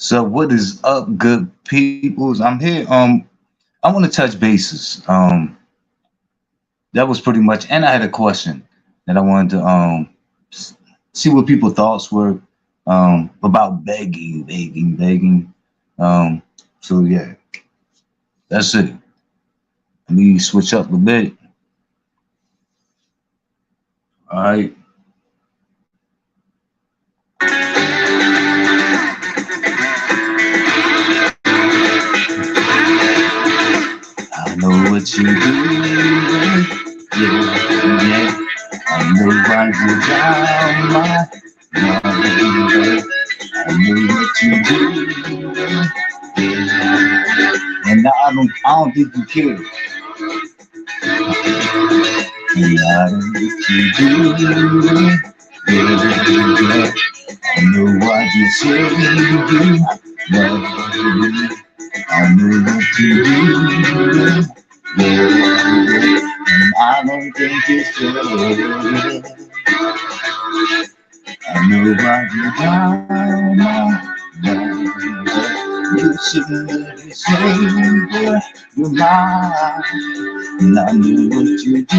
So what is up, good peoples? I'm here. I want to touch bases. That was pretty much, and I had a question that I wanted to see what people thoughts were about begging. Um, so yeah, that's it. Let me switch up a bit. All right. I know what you do. Yeah. I know why you down my. I know what you do. Yeah. And I don't think you care. And I know what you do. Yeah. I know why you say you do. Yeah. I know what you do. Yeah. And I don't think it's fair. I know why you down you shouldn't really say you're mine. And I knew what you do.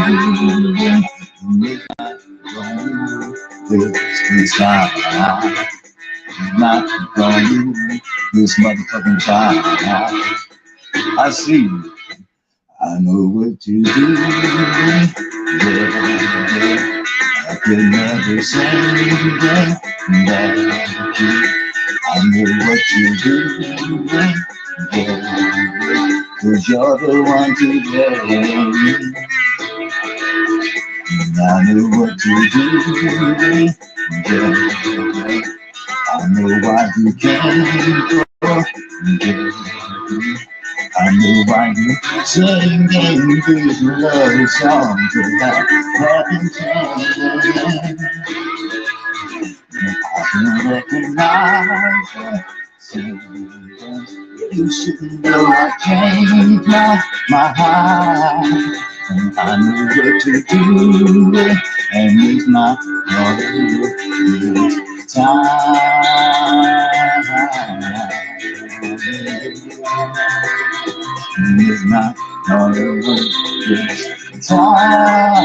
Make my wrong this time. Not gonna this motherfucking time. I see you. I know what you do. Yeah. I could never say that you. I know what you do. Yeah. Cause you're the one to blame. And I know what you do. Yeah. I know why you can't go. Yeah. I know why you sing these love songs about having changed. I can recognize you should know I changed my heart. And I know what to do, and it's not gonna time. It's not gonna this time.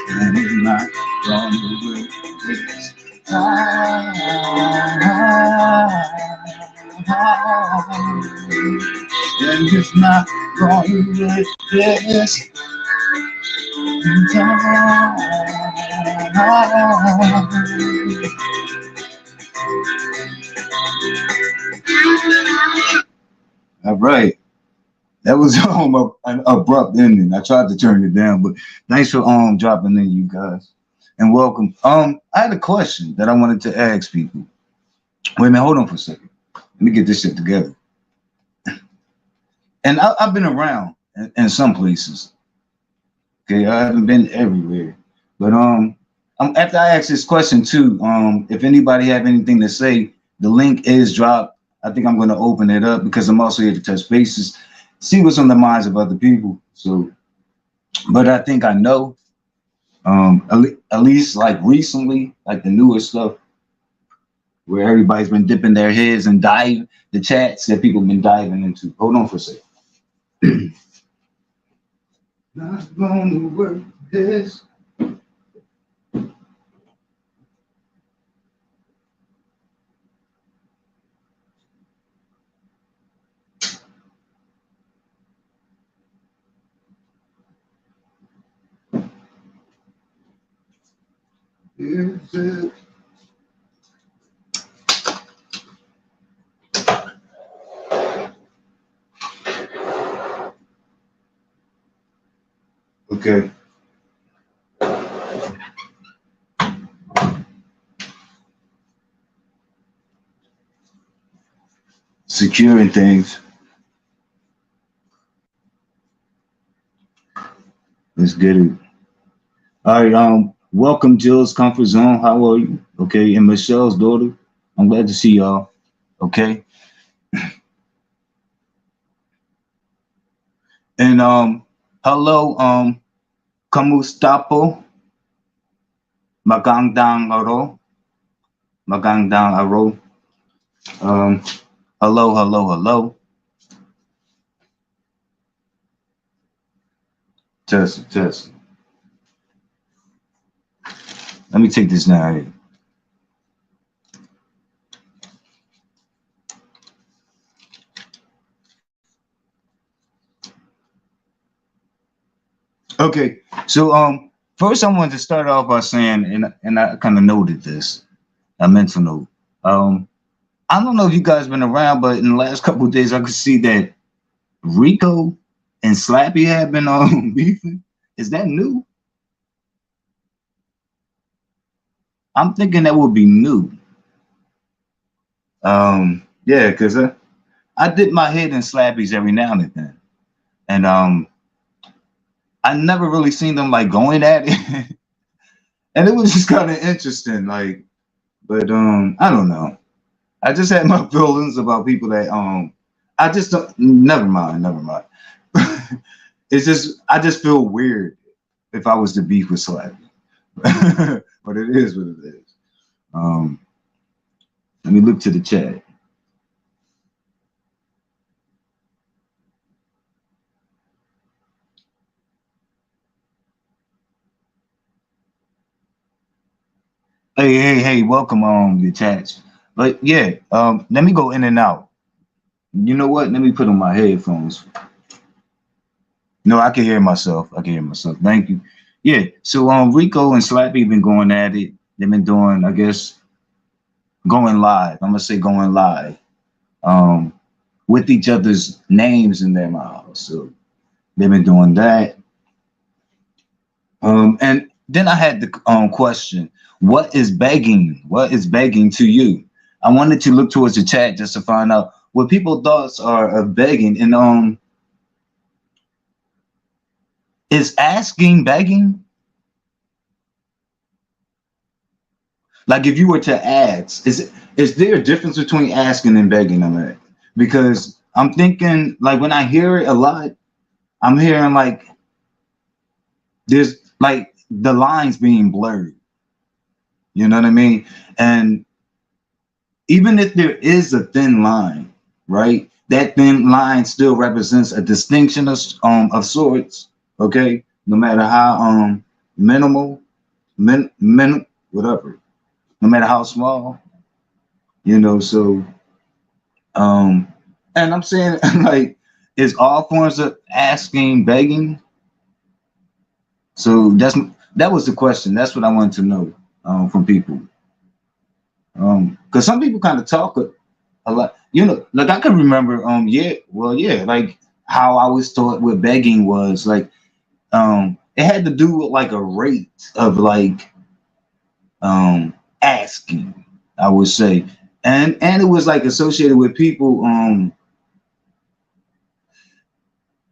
And it's not gonna this time. And it's not gonna this time. All right. That was an abrupt ending. I tried to turn it down, but thanks for dropping in, you guys, and welcome. I had a question that I wanted to ask people. Wait a minute, hold on for a second. Let me get this shit together. And I've been around in some places. Okay, I haven't been everywhere, but after I asked this question too, if anybody have anything to say, the link is dropped. I think I'm going to open it up because I'm also here to touch bases, see what's on the minds of other people. So, but I think I know, at least like recently, like the newer stuff where everybody's been dipping their heads and dive the chats that people been diving into. Hold on for a second. Not gonna work this. Is it? Okay. Securing things. Let's get it. All right. Welcome, Jill's Comfort Zone. How are you? Okay. And Michelle's daughter. I'm glad to see y'all. Okay. And hello, Kamustapo. Magandang araw. Magandang araw. Um, hello, hello, hello. Test, test. Let me take this now. Here. Okay, so first I wanted to start off by saying, and I kind of noted this. I meant to note. Um, I don't know if you guys been around, but in the last couple of days, I could see that Rico and Slappy have been beefing. Is that new? I'm thinking that would be new. Yeah, because I dip my head in Slappy's every now and then, and I never really seen them like going at it, and it was just kind of interesting. Like, but I don't know. I just had my feelings about people that I just don't. Never mind, never mind. It's just I just feel weird if I was to beef with Slappy, but it is what it is. Um, Let me look to the chat. Hey, hey, hey, welcome on the chats. But yeah, let me go in and out. You know what? Let me put on my headphones. No, I can hear myself. I can hear myself. Thank you. Yeah. So Rico and Slappy been going at it. They've been doing, I guess, going live. I'm gonna say going live. Um, with each other's names in their mouths. So they've been doing that. And then I had the question, what is begging? What is begging to you? I wanted to look towards the chat just to find out what people's thoughts are of begging. And is asking begging? Like if you were to ask, is there a difference between asking and begging? I mean, because I'm thinking like when I hear it a lot, I'm hearing like there's like the lines being blurred. You know what I mean? And even if there is a thin line, right? That thin line still represents a distinction of sorts. Okay, no matter how minimal, whatever, no matter how small, you know. So and I'm saying like, is all forms of asking begging? So that was the question. That's what I wanted to know from people. Because some people kind of talk a lot, you know, like I can remember, yeah, well, yeah, like how I was taught what begging was like, it had to do with like a rate of like, asking, I would say, and it was like associated with people,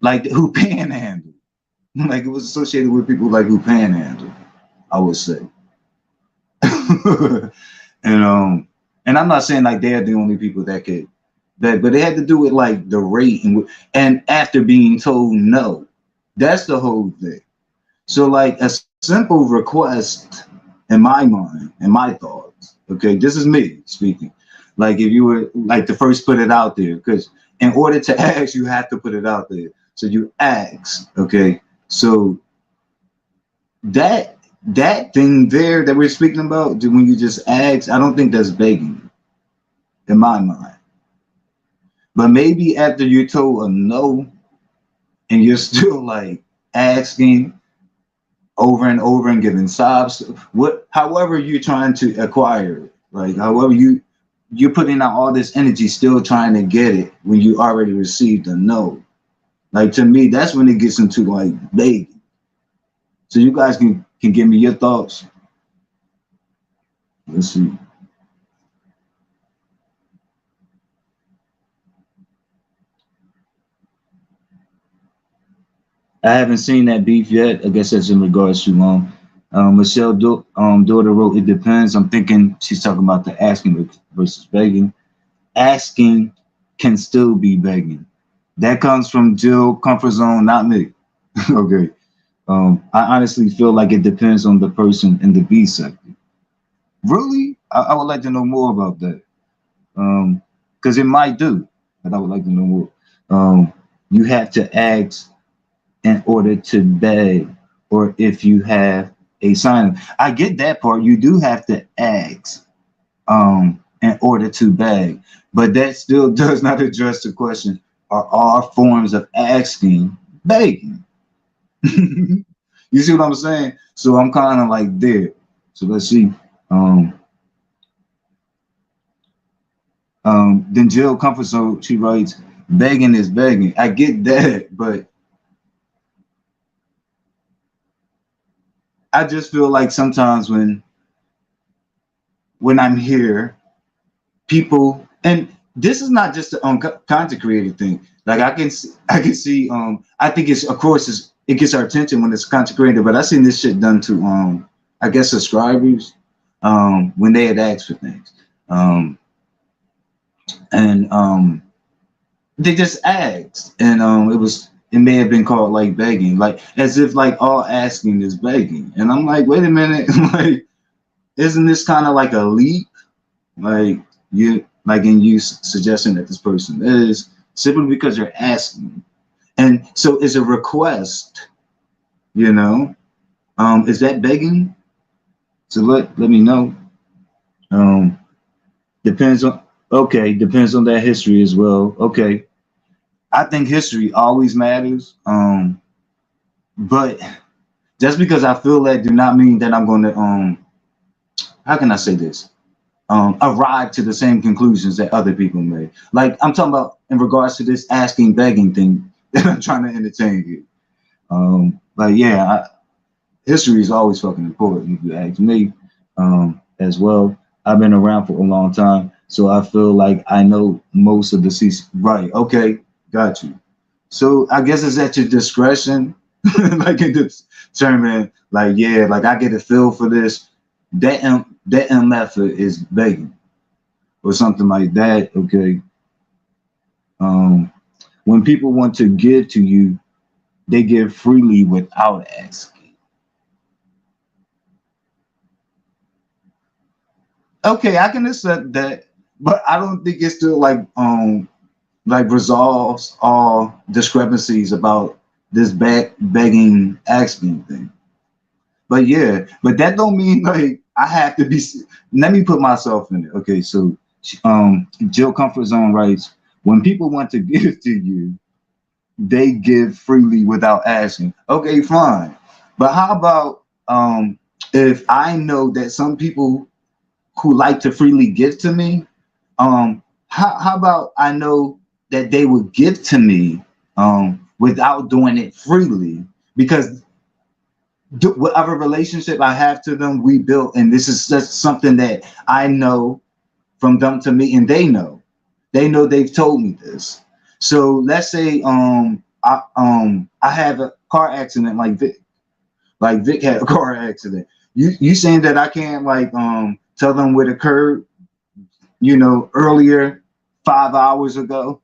like who panhandle, like it was associated with people like who panhandle, I would say, and and I'm not saying like they're the only people that could that, but it had to do with like the rate and after being told no, that's the whole thing. So like a simple request in my mind, in my thoughts, okay, this is me speaking. Like if you were like to first put it out there, because in order to ask, you have to put it out there. So you ask, okay. So that thing there that we're speaking about, when you just ask, I don't think that's begging in my mind. But maybe after you're told a no and you're still like asking over and over and giving sobs, however you're trying to acquire it, like however you're putting out all this energy still trying to get it when you already received a no. Like to me, that's when it gets into like begging. So you guys can give me your thoughts. Let's see. I haven't seen that beef yet. I guess that's in regards to Michelle daughter wrote, it depends. I'm thinking she's talking about the asking versus begging. Asking can still be begging. That comes from Jill Comfort Zone, not me. Okay. I honestly feel like it depends on the person in the B sector. Really? I would like to know more about that. Because it might do, but I would like to know more. You have to ask in order to beg, or if you have a sign. I get that part. You do have to ask in order to beg, but that still does not address the question: are all forms of asking begging? You see what I'm saying? So I'm kind of like there. So let's see. Um, then Jill Comfort Zone, she writes, begging is begging. I get that, but I just feel like sometimes when I'm here, people, and this is not just the content creator thing. Like I can see I think it's, of course it gets our attention when it's content creator, but I seen this shit done to I guess subscribers when they had asked for things. Um and they just asked, and it may have been called like begging, like as if like all asking is begging. And I'm like, wait a minute, like isn't this kind of like a leap? Like you like in you suggesting that this person is simply because you're asking. And so is a request, you know, is that begging? So let me know. Um depends on okay, depends on that history as well. Okay. I think history always matters. But just because I feel that do not mean that I'm gonna how can I say this? Arrive to the same conclusions that other people made. Like I'm talking about in regards to this asking begging thing that I'm trying to entertain you. But yeah, history is always fucking important if you ask me. As well. I've been around for a long time, so I feel like I know most of the seats. Right? Okay, got you. So I guess it's at your discretion, like in determine, like yeah, like I get a feel for this. That method is begging or something like that. Okay. Um, when people want to give to you, they give freely without asking. Okay, I can accept that, but I don't think it still like resolves all discrepancies about this begging asking thing. But yeah, but that don't mean like I have to be. Let me put myself in it. Okay, so Jill Comfort Zone writes, when people want to give to you, they give freely without asking. Okay, fine. But how about if I know that some people who like to freely give to me, how about I know that they would give to me without doing it freely, because whatever relationship I have to them, we built, and this is just something that I know from them to me, and they know they've told me this. So let's say I have a car accident like Vic had a car accident. You saying that I can't like tell them what occurred, you know, earlier 5 hours ago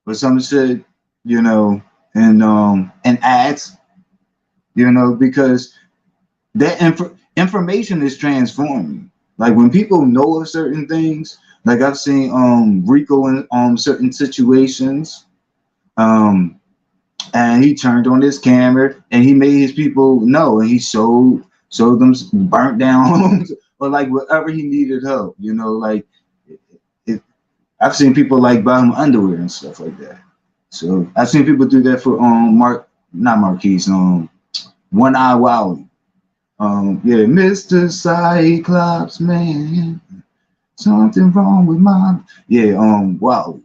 or something said, you know, and ads, you know, because that information is transforming. Like when people know of certain things, like I've seen Rico in certain situations, um, and he turned on his camera and he made his people know, and he showed them burnt down homes or like whatever he needed help, you know, like it, I've seen people like buy him underwear and stuff like that. So I've seen people do that for not Marquise, One Eye Wally. Yeah, Mr. Cyclops man, something wrong with my Wally.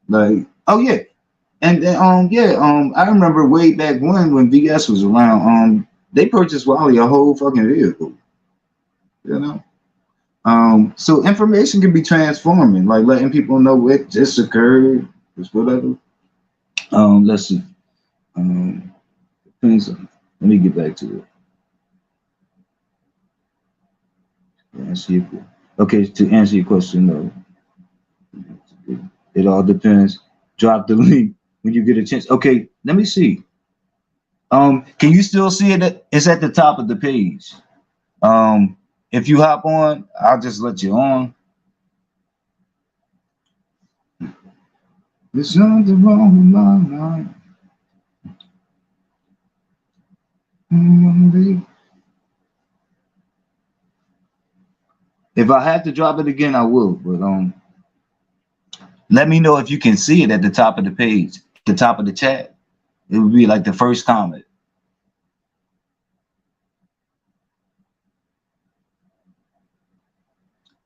Like, oh yeah. And then I remember way back when VS was around, they purchased Wally a whole fucking vehicle, you know. So information can be transforming, like letting people know what just occurred, just whatever. Let's see. Um, depends on, let me get back to it. Okay, to answer your question, though, it all depends. Drop the link when you get a chance. Okay, let me see. Can you still see it? It's at the top of the page. Um, If you hop on, I'll just let you on. There's something wrong with my mind. If I have to drop it again, I will. But let me know if you can see it at the top of the page, the top of the chat. It would be like the first comment.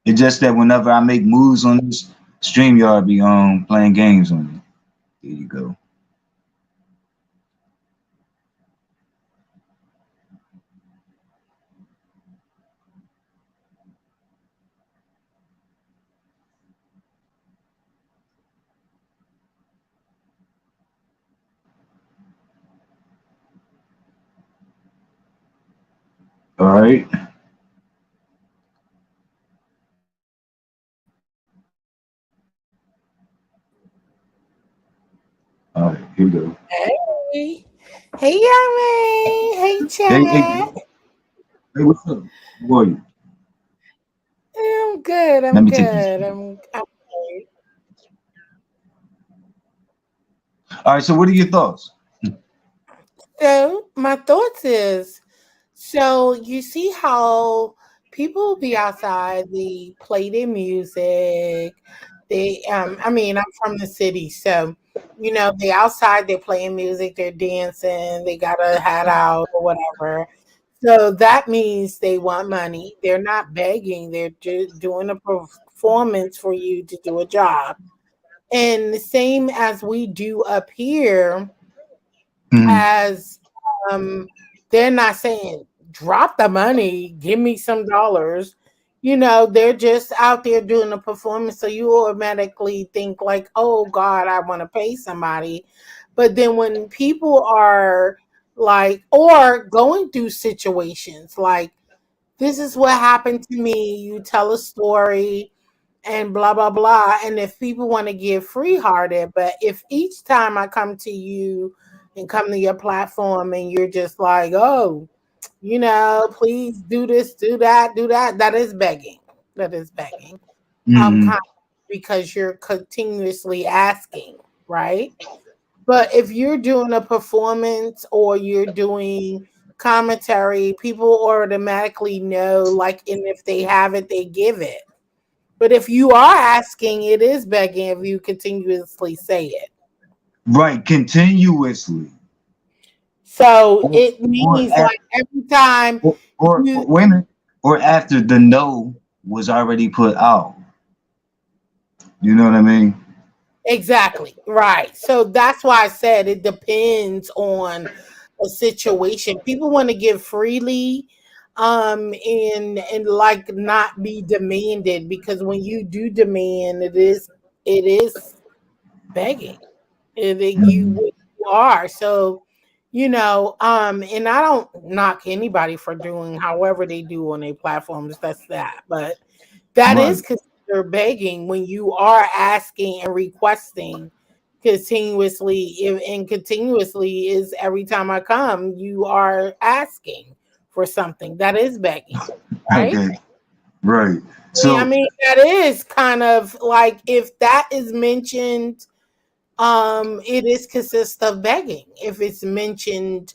It's just that whenever I make moves on this StreamYard, be playing games on it. There you go. All right. All right. Here we go. Hey, hey, Yummy. Hey, Hey, hey, Chad. hey, what's up? How are you? I'm good. Let I'm me take this. good. I'm good. All right. So, what are your thoughts? So my thoughts is, so you see how people be outside, they play their music. They, I mean, I'm from the city, so they outside, they're playing music, they're dancing, they got a hat out or whatever. So that means they want money. They're not begging. They're just doing a performance for you to do a job. And the same as we do up here, Mm, as um, they're not saying drop the money, give me some dollars. They're just out there doing a performance. So you automatically think like, oh God, I want to pay somebody. But then when people are like, or going through situations like, this is what happened to me, you tell a story and blah blah blah. And if people want to give free hearted, but if each time I come to you and come to your platform and you're just like, oh, please do this, do that, that is begging. That is begging. mm, Kind of, because you're continuously asking, right? But if you're doing a performance or you're doing commentary, people automatically know, like, and if they have it, they give it. But if you are asking, it is begging if you continuously say it. right. Continuously. So Or, it or, means at, like every time or you wait a minute. Or after the no was already put out. You know what I mean? exactly right. So that's why I said it depends on a situation. People want to give freely, and like not be demanded, because when you do demand, it is begging. Mhm. You are. So, and I don't knock anybody for doing however they do on their platforms. That's that. But that is Right. considered begging when you are asking and requesting continuously. And continuously is every time I come, you are asking for something. That is begging, right? Okay. Right. I So mean, that is kind of like, if that is mentioned, it is consist of begging. If it's mentioned,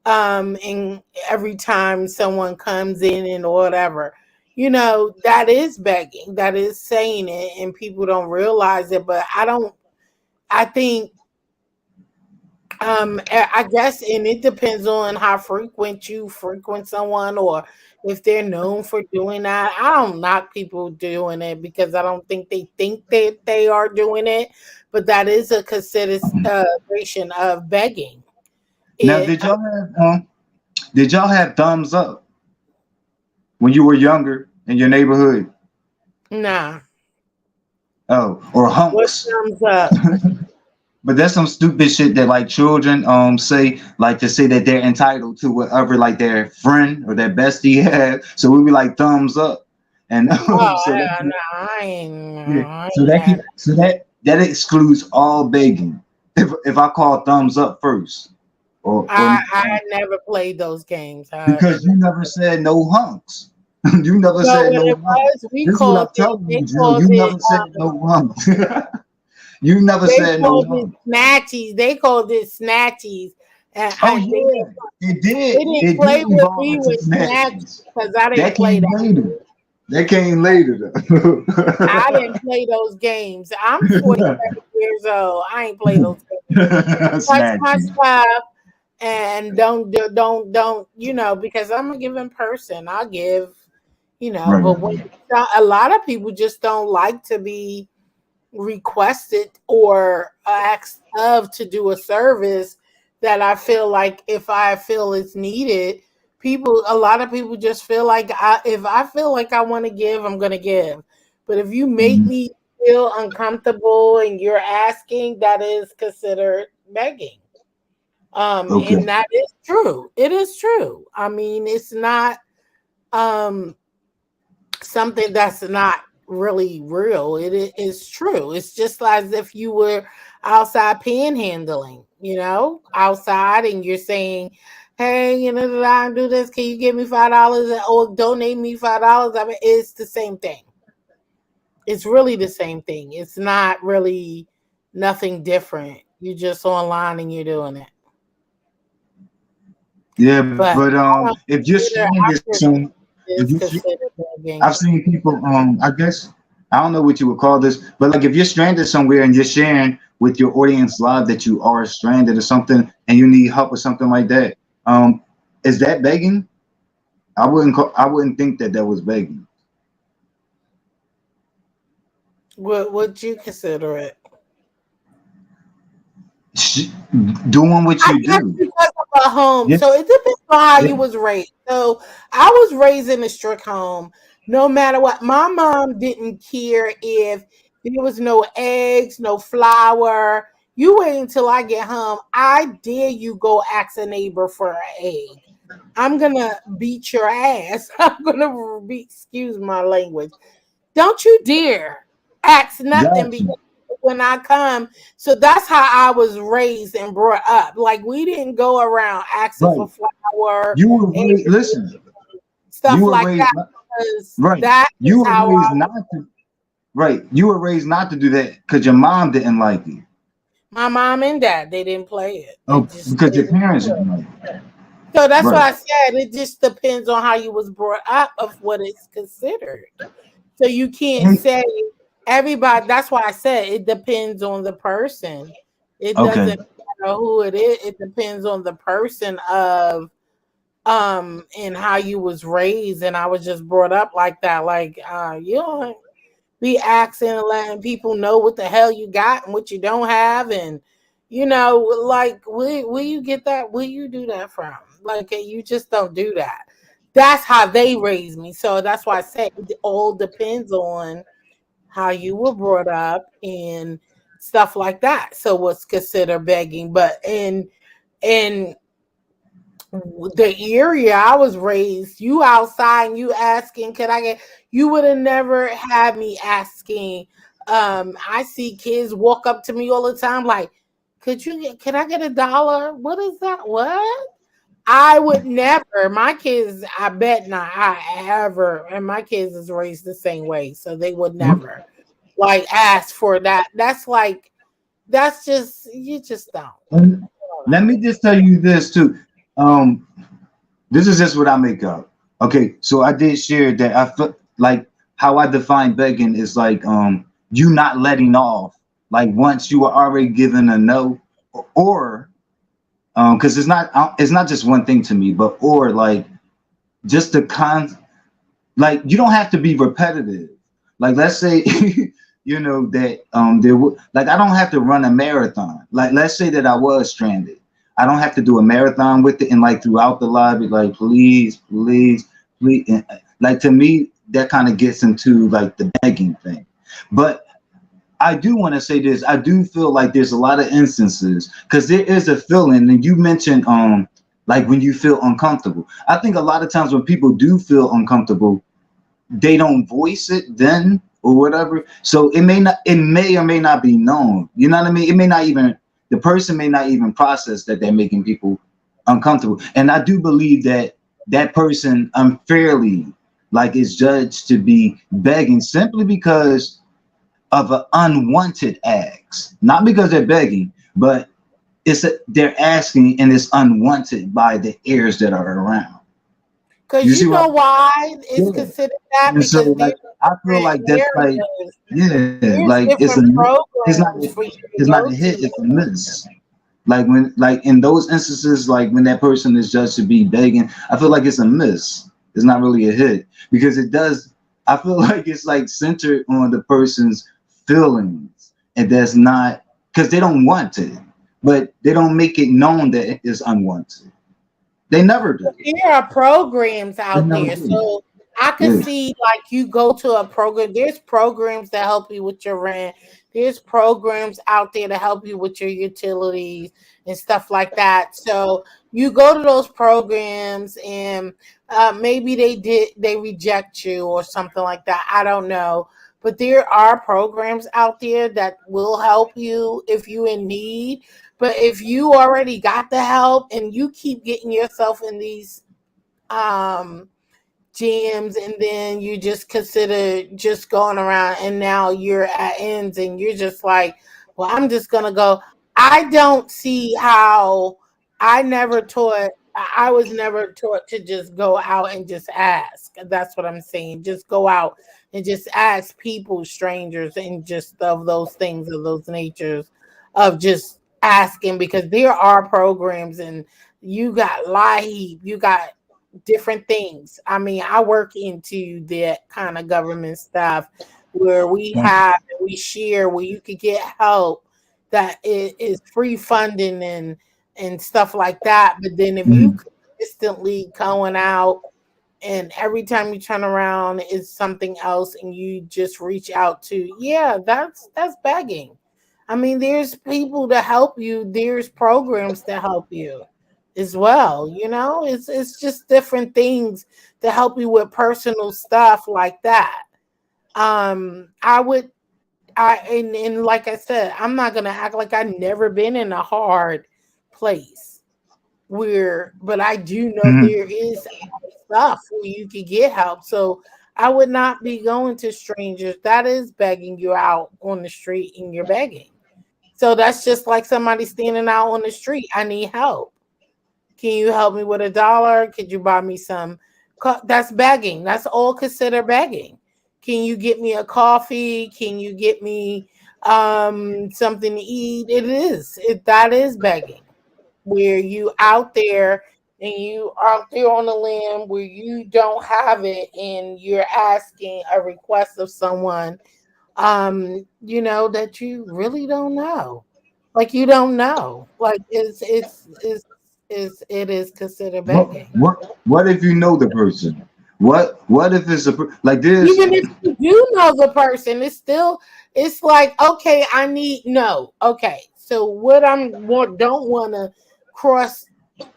and every time someone comes in and whatever, that is begging. That is saying it, and people don't realize it. But I think, I guess, and it depends on how frequent you frequent someone, or if they're known for doing that. I don't knock people doing it, because I don't think that they are doing it, but that is a consideration of begging. now, It did y'all have thumbs up when you were younger in your neighborhood? Nah. Oh, or What hunks? thumbs up? But that's some stupid shit that like children say, like to say that they're entitled to whatever like their friend or their bestie have. So we be like thumbs up, and Oh, so that yeah, no, yeah, I so ain't had. that excludes all begging. If I call thumbs up first, or I never played those games. because you never said no hunks. You never So said what no it woman. was, we This is what called I'm it. telling you, They Jill. called You it. never said no woman. You never They said no called it woman. snatchies. They called it snatchies, and Oh they yeah, it did. they didn't It did play with evolve me into with snatchies snatches. because I didn't That play came that. later. That came later I though. didn't play those games. I'm 47 years old. I ain't play those games. Touch my Snatches. stuff and don't because I'm a giving person. I'll give, Right. but when a lot of people just don't like to be requested or asked of to do a service that I feel like if I feel it's needed, a lot of people just feel like if I feel like I want to give, I'm going to give. But if you make Mhm. me feel uncomfortable and you're asking, that is considered begging. And Okay. that is true. It is true. I mean, it's not um something that's not really real. Is true. It's just as if you were outside panhandling, outside and you're saying, hey, I do this. Can you give me $5 or donate me $5? I mean, it's the same thing. It's really the same thing. It's not really nothing different. You're just online and you're doing it. Yeah, But but if you're sharing this, if is you considered I've begging. seen people, I guess, I don't know what you would call this, but like if you're stranded somewhere and you're sharing with your audience live that you are stranded or something and you need help or something like that, is that begging? I wouldn't think that that was begging. What would you consider it? Sh- Doing what I you guess do. because of a home. Yeah, So it depends on how yeah, you was raised. So I was raised in a strict home. No matter what, my mom didn't care if there was no eggs, no flour. You wait until I get home. I dare you go ask a neighbor for an egg. I'm gonna beat your ass. I'm gonna excuse my language. Don't you dare ask nothing got because you. when I come, so that's how I was raised and brought up. Like we didn't go around asking Right. for flour You were and raised, listen, you stuff were like raised, that because right. that You is were how raised not to, right. You were raised not to do that because your mom didn't like you. my mom and dad they didn't play it. They Oh, just because your didn't parents do it. didn't like you. So that's what Right. I said. It just depends on how you was brought up of what it's considered. So you can't And, say everybody. That's why I said it depends on the person. It okay. doesn't matter who it is. It depends on the person of and how you was raised. And I was just brought up like that. Like you don't be asking and letting people know what the hell you got and what you don't have, and like where you get that? Where you do that from? Like you just don't do that. That's how they raised me. So that's why I say it all depends on how you were brought up and stuff like that. So what's considered begging, but in the area I was raised, you outside and you asking, can I get? You would have never had me asking. I see kids walk up to me all the time, like, can I get $1? What is that? What? I would never. My kids, I bet not. I ever, and my kids is raised the same way, so they would never like ask for that. That's just you just don't. And I don't let know. me just tell you this too. Um, this is just what I make up. Okay, so I did share that I feel like how I define begging is like you not letting off. Like once you are already given a no, or because it's not just one thing to me, but or like just the like you don't have to be repetitive. Like let's say that there would like I don't have to run a marathon. Like let's say that I was stranded. I don't have to do a marathon with it and like throughout the lobby, like please, please, please. And, like to me, that kind of gets into like the begging thing. But I do want to say this. I do feel like there's a lot of instances because there is a feeling, and you mentioned like when you feel uncomfortable. I think a lot of times when people do feel uncomfortable, they don't voice it then or whatever. So it may or may not be known. You know what I mean? It may not even the person may not even process that they're making people uncomfortable. And I do believe that that person unfairly like it's judged to be begging simply because of an unwanted acts, not because they're begging, but they're asking and it's unwanted by the heirs that are around. Because You you see what? know why it's Yeah. considered that? And so Because like there's I feel different like that's like areas, yeah, like there's it's different programs for you to it's not a go hit, to. it's a miss. Like when like in those instances, like when that person is judged to be begging, I feel like it's a miss. It's not really a hit because it does. I feel like it's like centered on the person's feelings, and that's not because they don't want it, but they don't make it known that it is unwanted. They never do. There are programs They out never there. do. So I could Yeah. see like you go to a program, there's programs that help you with your rent. There's programs out there to help you with your utilities and stuff like that. So you go to those programs and maybe they reject you or something like that. I don't know. But there are programs out there that will help you if you're in need. But if you already got the help and you keep getting yourself in these um gyms and then you just consider just going around and now you're at ends and you're just like, well, I'm just gonna go. I don't see how I was never taught to just go out and just ask. That's what I'm saying. Just go out and just ask people, strangers, and just of those things, of those natures of just asking because there are programs and you got LIHEAP, you got different things. I mean, I work into that kind of government stuff where we share where you could get help that is free funding and stuff like that. But then if you Mhm. consistently going out and every time you turn around is something else and you just reach out to, yeah, that's begging. I mean, there's people to help you, there's programs to help you as well. It's just different things to help you with personal stuff like that. I would I and like I said, I'm not gonna act like I've never been in a hard place where, but I do know Mhm. there is stuff where you could get help. So I would not be going to strangers. That is begging you out on the street and you're begging. So that's just like somebody standing out on the street. I need help. Can you help me with $1? Could you buy me some? That's begging. That's all considered begging. Can you get me a coffee? Can you get me something to eat? That is begging. Where you out there and you out there on the limb where you don't have it and you're asking a request of someone that you really don't know. Like you don't know. Like it is considered begging. What if you know the person? What if it's like this? Even if you do know the person, it's like, okay, I need no. Okay. So what don't want to cross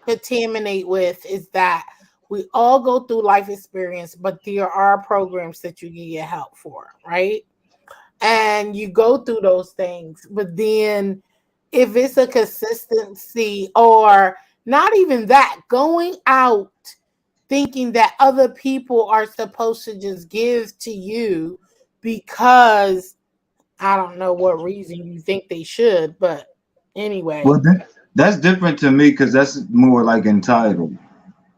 contaminate with is that we all go through life experience, but there are programs that you can get help for, right? And you go through those things, but then if it's a consistency or not even that, going out thinking that other people are supposed to just give to you because I don't know what reason you think they should, but anyway, Well, that's different to me because that's more like entitled,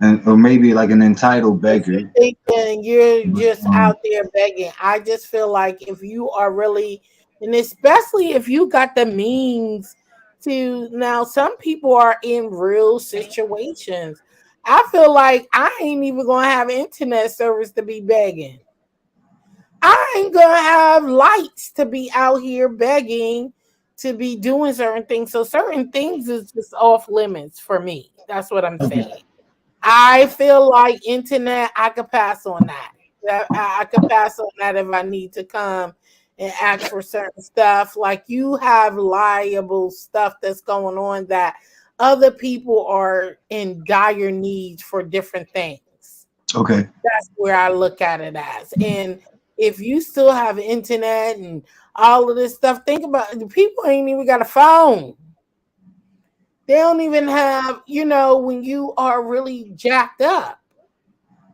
and or maybe like an entitled if you beggar. think then you're But, just out there begging, I just feel like if you are really, and especially if you got the means to, now some people are in real situations. I feel like I ain't even gonna have internet service to be begging. I ain't gonna have lights to be out here begging to be doing certain things. So certain things is just off limits for me. That's what I'm okay. saying. I feel like internet, I could pass on that. I could pass on that if I need to come and ask for certain stuff. Like you have liable stuff that's going on that other people are in dire needs for different things. Okay. That's where I look at it as. And if you still have internet and all of this stuff, think about it. The people ain't even got a phone. They don't even have, when you are really jacked up.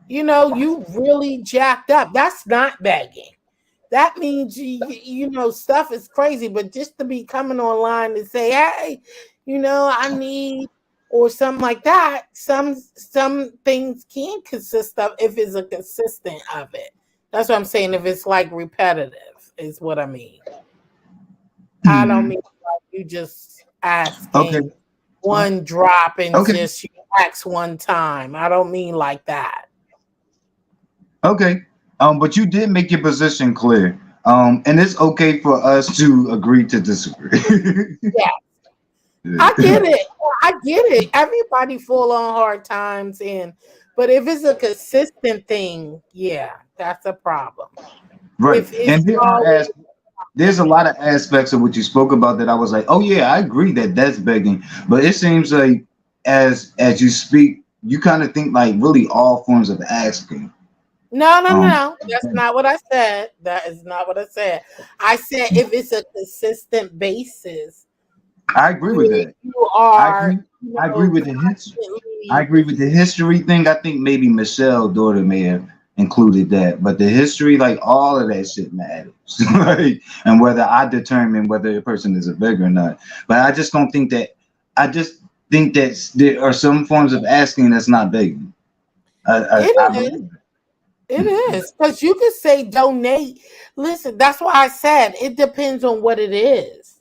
You really jacked up. That's not begging. That means stuff is crazy. But just to be coming online and say, hey, I need or something like that. Some things can consist of if it's a consistent of it. That's what I'm saying. If it's like repetitive, is what I mean. I don't Hmm. mean like you just Okay. asking one drop and Okay. just you ask one time. I don't mean like that. Okay. But you did make your position clear. And it's okay for us to agree to disagree. Yeah, I get it. I get it. Everybody fall on hard times but if it's a consistent thing, yeah, that's a problem. Right. If it's And there are always there's a lot of aspects of what you spoke about that I was like, oh yeah, I agree that that's begging. But it seems like as you speak, you kind of think like really all forms of asking. no, no, no, Um, no. That's not what I said. That is not what I said. I said if it's a consistent basis I agree with where that. you I are, agree. I agree with the history. I constantly. agree with the history thing. I think maybe Michelle's daughter may have included that, but the history, like all of that shit matters, like, and whether I determine whether a person is a beggar or not. But I just don't think that. I just think that there are some forms of asking that's not begging. It I is. believe It is because you could say donate. Listen, that's why I said it depends on what it is.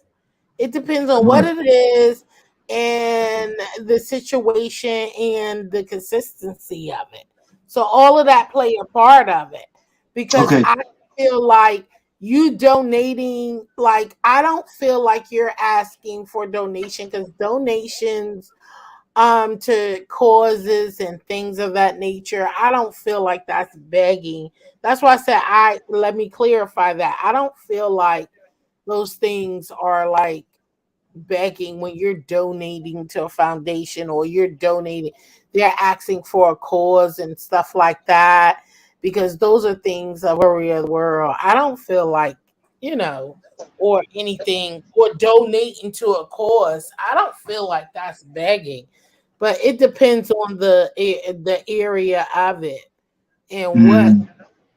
It depends on what it. it is and the situation and the consistency of it. So all of that play a part of it because Okay. I feel like you donating, like I don't feel like you're asking for donation because donations to causes and things of that nature, I don't feel like that's begging. That's why I said I let me clarify that. I don't feel like those things are like begging when you're donating to a foundation or you're donating, they're asking for a cause and stuff like that because those are things of a real world. I don't feel like, you know, or anything or donating to a cause. I don't feel like that's begging, but it depends on the area of it and what Mhm.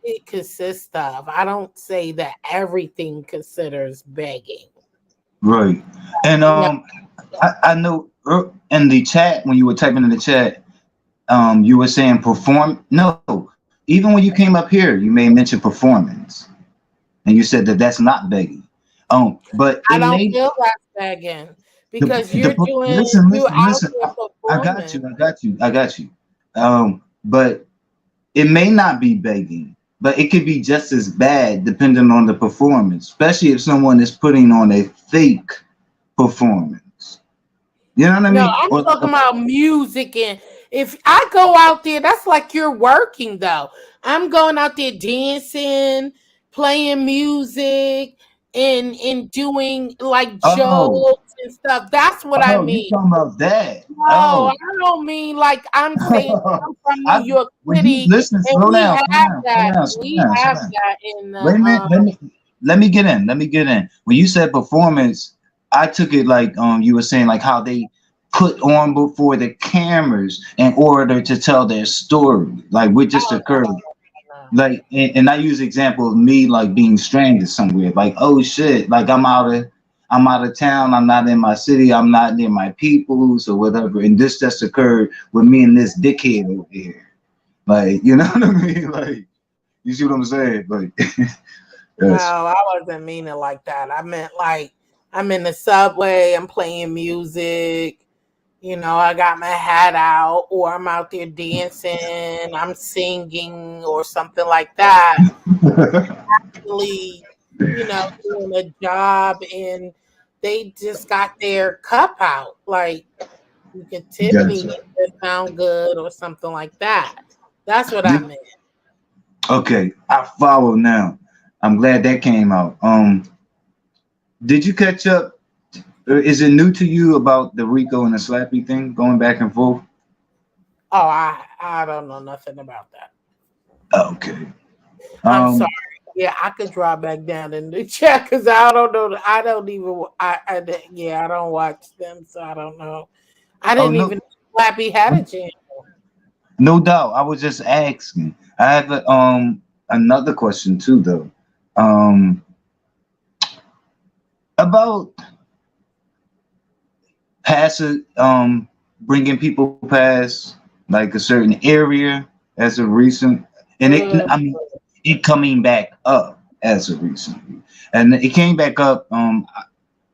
it consists of. I don't say that everything considers begging. Right. And No, I know in the chat when you were typing in the chat, you were saying perform. No, even when you came up here, you may mention performance, and you said that that's not begging. But I it don't may feel that's begging because listen, you listen, out listen. there I got performing. you. I got you. I got you. But it may not be begging, but it could be just as bad depending on the performance, especially if someone is putting on a fake performance. You know what I No, mean? I'm Or like talking about music, and if I go out there, that's like you're working though. I'm going out there dancing, playing music, and doing like oh, jokes and stuff. That's what I oh, you mean. talking about that? No, Oh, I don't mean like I'm saying I'm from New I York when you City, listen, and slow down, slow down, slow down, slow we down, slow have down. that in Wait a the minute, let me get in. Let me get in. When you said performance, I took it like you were saying like how they put on before the cameras in order to tell their story, like what just oh occurred. no. Like and I use example of me like being stranded somewhere, like oh shit, like I'm out of town, I'm not in my city, I'm not near my peoples or whatever, and this just occurred with me and this dickhead over here. Like, you know what I mean? Like, you see what I'm saying? Like, No, yes. I wasn't meaning like that. I meant like I'm in the subway, I'm playing music, I got my hat out, or I'm out there dancing, I'm singing, or something like that. Really, doing a job and they just got their cup out. Like, you can tip me Gotcha. if it sound good, or something like that. That's what I Did- meant. Okay, I follow now. I'm glad that came out. Did you catch up? Is it new to you about the Rico and the Slappy thing going back and forth? Oh, I don't know nothing about that. Okay. I'm sorry. Um. Yeah, I could drop back down in the chat because I don't know. I don't even. Yeah, I don't watch them, so I don't know. I Oh didn't no. even know Flappy had a channel. No doubt. I was just asking. I have another question too, though. Um, about passive bringing people past like a certain area as a recent, and Mm. I mean it coming back up as a recent, and it came back up.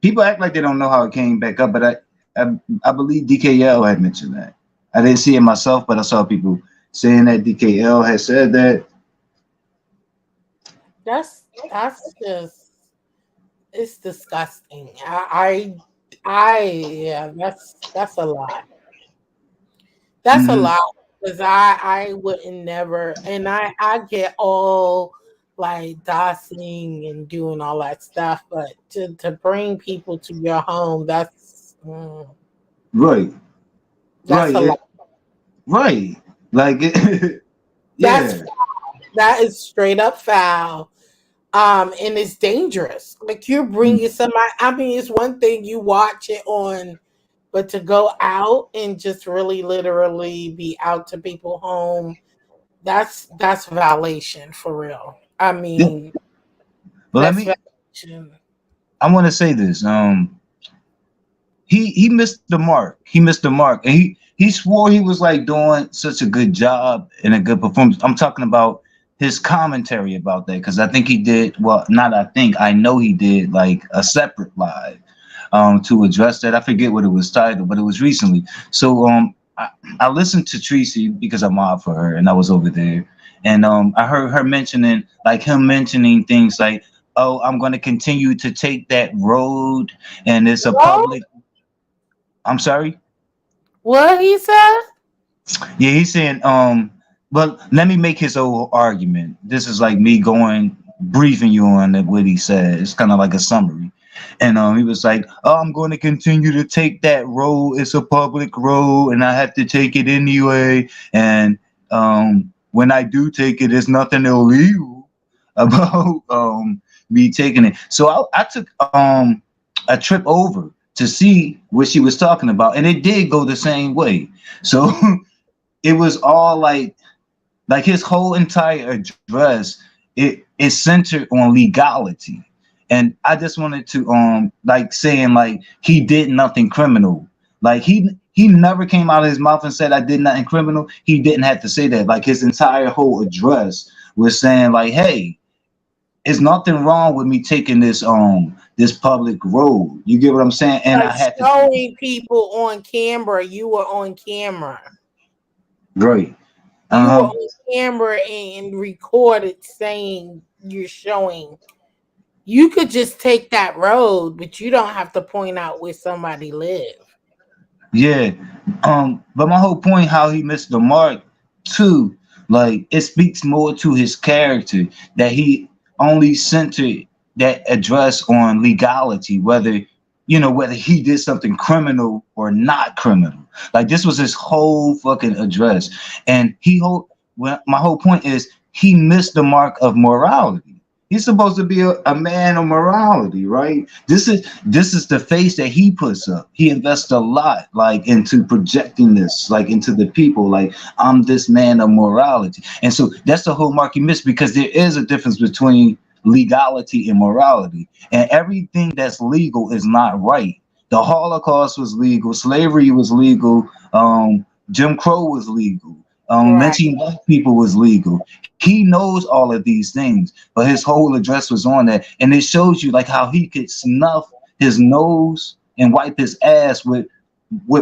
People act like they don't know how it came back up, but I believe DKL had mentioned that. I didn't see it myself, but I saw people saying that DKL had said that. That's just it's disgusting. Yeah, that's a lot. That's a Hmm. lot because I wouldn't never, and I get all like dosing and doing all that stuff, but to bring people to your home, Right, that's right, a lot. right. Like it, That's yeah. that is straight up foul. And it's dangerous. Like you're Mm. bringing somebody. I mean, it's one thing you watch it on, but to go out and just really, literally be out to people home, that's violation for real. I Yeah. mean, But let that's me. violation. I want to say this. He missed the mark. He missed the mark, and he swore he was like doing such a good job and a good performance. I'm talking about his commentary about that because I think he did. Well, not I think I know he did like a separate live to address that. I forget what it was titled, but it was recently. So I listened to Tracy because I'm off for her, and I was over there, and I heard her mentioning like him mentioning things like, "Oh, I'm going to continue to take that road, and it's a What? public." I'm sorry. What he said? Yeah, he's saying, but let me make his whole argument. This is like me going briefing you on what he said. It's kind of like a summary. And he was like, "Oh, I'm going to continue to take that road. It's a public road, and I have to take it anyway. And when I do take it, it's nothing illegal about me taking it." So I took a trip over to see what she was talking about, and it did go the same way. So it was all like his whole entire address it centered on legality, and I just wanted to like saying like he did nothing criminal. Like he never came out of his mouth and said I did nothing criminal. He didn't have to say that. Like his entire whole address was saying like, hey, it's nothing wrong with me taking this public road. You get what I'm saying? And Like I had to take it. showing people on camera, you were on camera. Right. You were Uh-huh. on camera and recorded saying you're showing. You could just take that road, but you don't have to point out where somebody live. Yeah. But my whole point how he missed the mark too, like it speaks more to his character that he only centered that address on legality, whether whether he did something criminal or not criminal. Like this was his whole fucking address. And well, my whole point is he missed the mark of morality. He's supposed to be a man of morality, right? This is the face that he puts up. He invests a lot like into projecting this, like into the people, like I'm this man of morality. And so that's the whole mark he missed because there is a difference between legality and morality. And everything that's legal is not right. The Holocaust was legal, slavery was legal, Jim Crow was legal, Right. lynching black people was legal. He knows all of these things, but his whole address was on that, and it shows you like how he could snuff his nose and wipe his ass with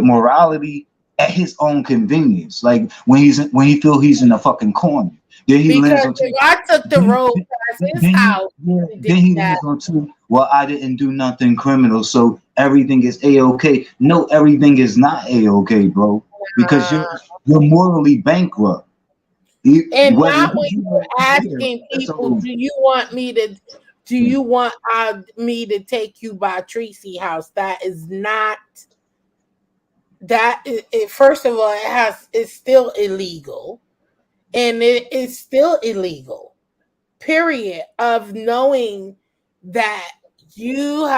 morality at his own convenience. Like when he feel he's in a fucking corner, then he lands Because on if I took the then, road past his then he house yeah, and did then he that, lands on two. Well, I didn't do nothing criminal, so everything is a okay. No, everything is not a okay, bro, because uh, you're morally bankrupt. and Whether not when you you're yeah, asking that's people, all. do you want me to take you by Tracy house? That is not first of all, it's still illegal, and it is still illegal. Period. Of knowing that you're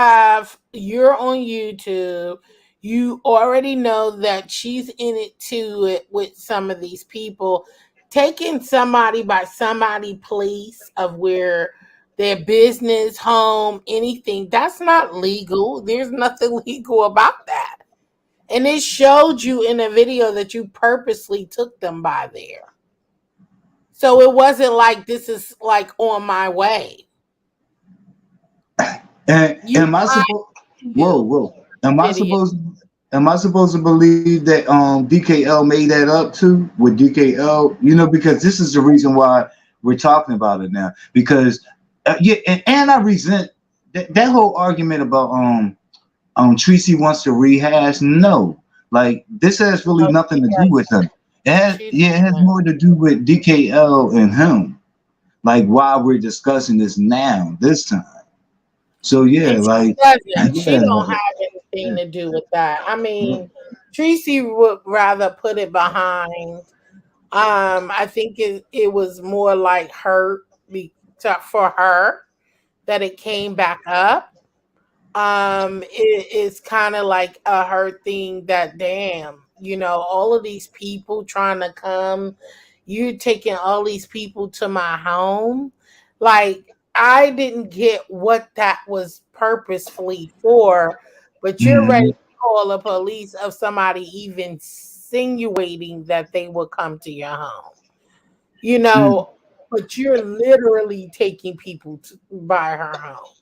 on YouTube, You already know that she's in it to it with some of these people. Taking somebody by somebody place of where their business, home, anything, that's not legal. There's nothing legal about that. And it showed you in a video that you purposely took them by there. So it wasn't like this is like on my way. And You am I supposed? Whoa, whoa. Am I video. supposed? Am I supposed to believe that DKL made that up too with DKL? You know, because this is the reason why we're talking about it now. Because yeah, and I resent that whole argument about Tracy wants to rehash. No, like this has really nothing to do with him. It has more to do with DKL and him. Like why we're discussing this now, this time. So yeah, And like she don't have anything to do with that. I mean, Tracy would rather put it behind. I think it was more like for her that it came back up. It's kind of like a her thing that damn, all of these people trying to come, you taking all these people to my home. Like I didn't get what that was purposefully for, but you're ready to call the police of somebody even insinuating that they will come to your home. But you're literally taking people by her home.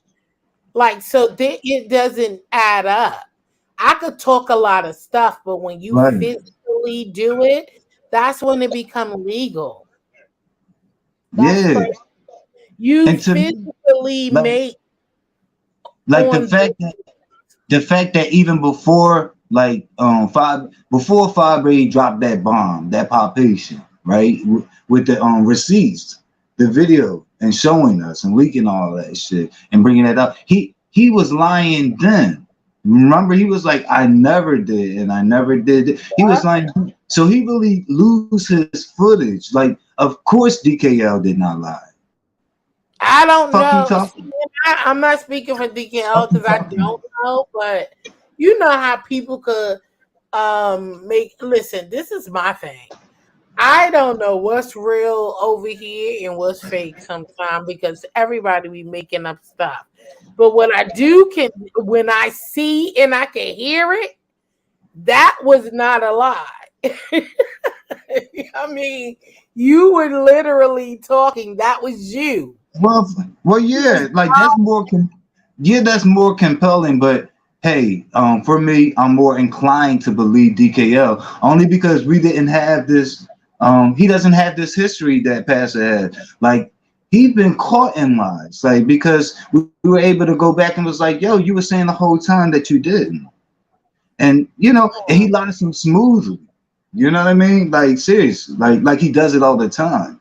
Like, so it doesn't add up. I could talk a lot of stuff, but when you physically do it, that's when it becomes legal. That's crazy. You physically make like the fact that even before like before Fabre dropped that bomb, that pop patient, right, with the receipts, the video, and showing us and leaking all that shit and bringing that up, he was lying then. Remember, he was like, I never did and I never did. He was lying. So he really lose his footage. Like, of course DKL did not lie. I don't know. I'm not speaking for DKL because I don't know, but you know how people could listen, this is my thing. I don't know what's real over here and what's fake sometimes because everybody be making up stuff. But what I do when I see and I can hear it, that was not a lie. I mean, you were literally talking. That was you. Well, yeah, like that's more compelling. But hey, for me, I'm more inclined to believe DKL only because we didn't have this. He doesn't have this history that Pastor had. Like he's been caught in lies. Like because we were able to go back and was like, yo, you were saying the whole time that you didn't, and and he lied some smoothly. You know what I mean? Like serious, like he does it all the time.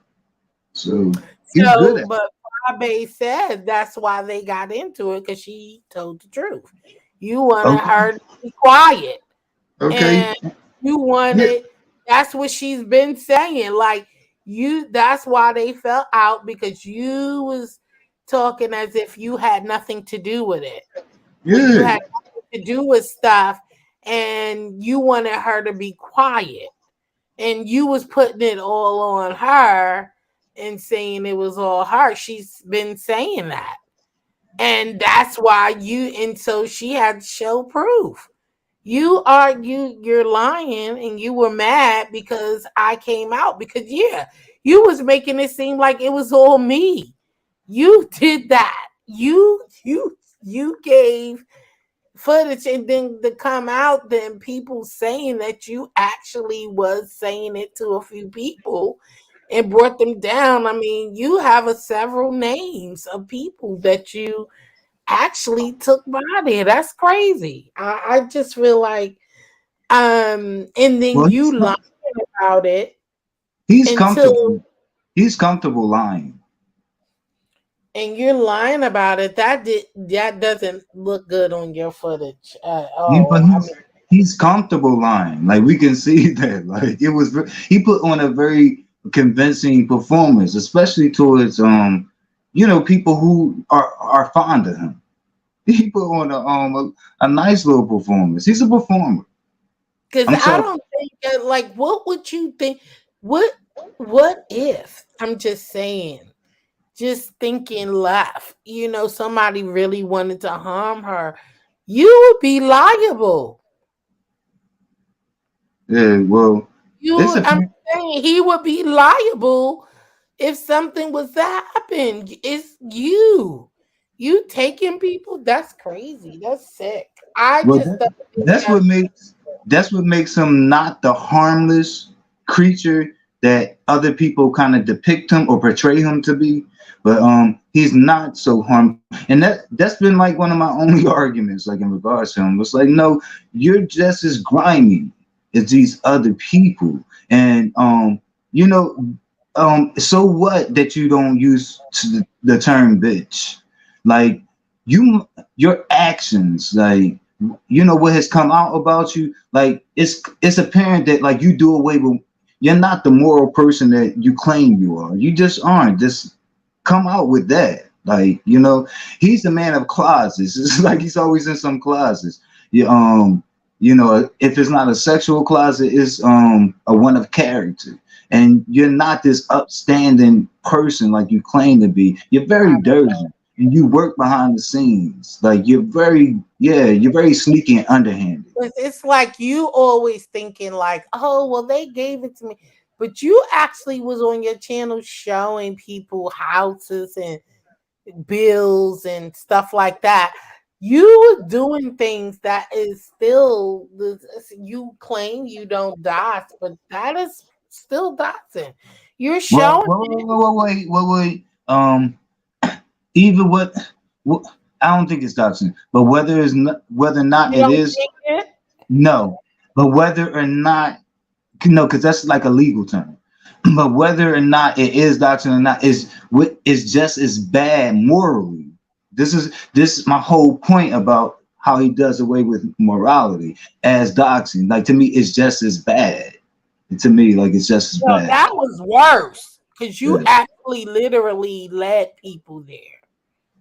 So he's good at it. But Fabe said that's why they got into it because she told the truth. You wanted her to be quiet. Okay. And you wanted. That's what she's been saying. Like that's why they fell out because you was talking as if you had nothing to do with it. Yeah. You had nothing to do with stuff, and you wanted her to be quiet, and you was putting it all on her and saying it was all her. She's been saying that, and that's why so she had to show proof. You're lying and you were mad because I came out because you was making it seem like it was all me. You did that. You gave footage and then to come out, then people saying that you actually was saying it to a few people and brought them down. I mean, you have several names of people that you actually took by there. That's crazy. I just feel like and then you lying about it. He's comfortable lying. And you're lying about it. That doesn't look good on your footage at all. He's comfortable lying. Like we can see that. Like he put on a very convincing performance, especially towards people who are fond of him. He put on a nice little performance. He's a performer. Because I'm I talking. don't think that, like, what would you think? What what if, I'm just saying, just thinking left, somebody really wanted to harm her, you would be liable. Yeah, well, it's a I'm saying he would be liable if something was to happen. It's you. You taking people, that's crazy. That's sick. I well. just don't think That's that's what makes him not the harmless creature that other people kind of depict him or portray him to be. But he's not so harmful, and that's been like one of my only arguments, like in regards to him. It's like, no, you're just as grimy as these other people, and you know, so what that you don't use the term bitch, like your actions, like what has come out about you, like it's apparent that like you do away with, you're not the moral person that you claim you are. You just aren't. Just come out with that. Like, he's a man of closets. It's like he's always in some closets. You if it's not a sexual closet, it's a one of character. And you're not this upstanding person like you claim to be. You're very dirty. And you work behind the scenes. Like you're very sneaky and underhanded. it's like you always thinking like, oh well, they gave it to me. But you actually was on your channel showing people houses and bills and stuff like that. You were doing things that is still you claim you don't dodge, but that is still dodging. You're Well, showing wait. Even what I don't think it's doxing, but whether or not you it don't is, think it. no. But whether or not, no, because that's like a legal term. But whether or not it is doxing or not is just as bad morally. This is my whole point about how he does away with morality as doxing. Like, to me, it's just as bad. To me, like, it's just as No, bad. that was worse because you Yeah. actually literally led people there.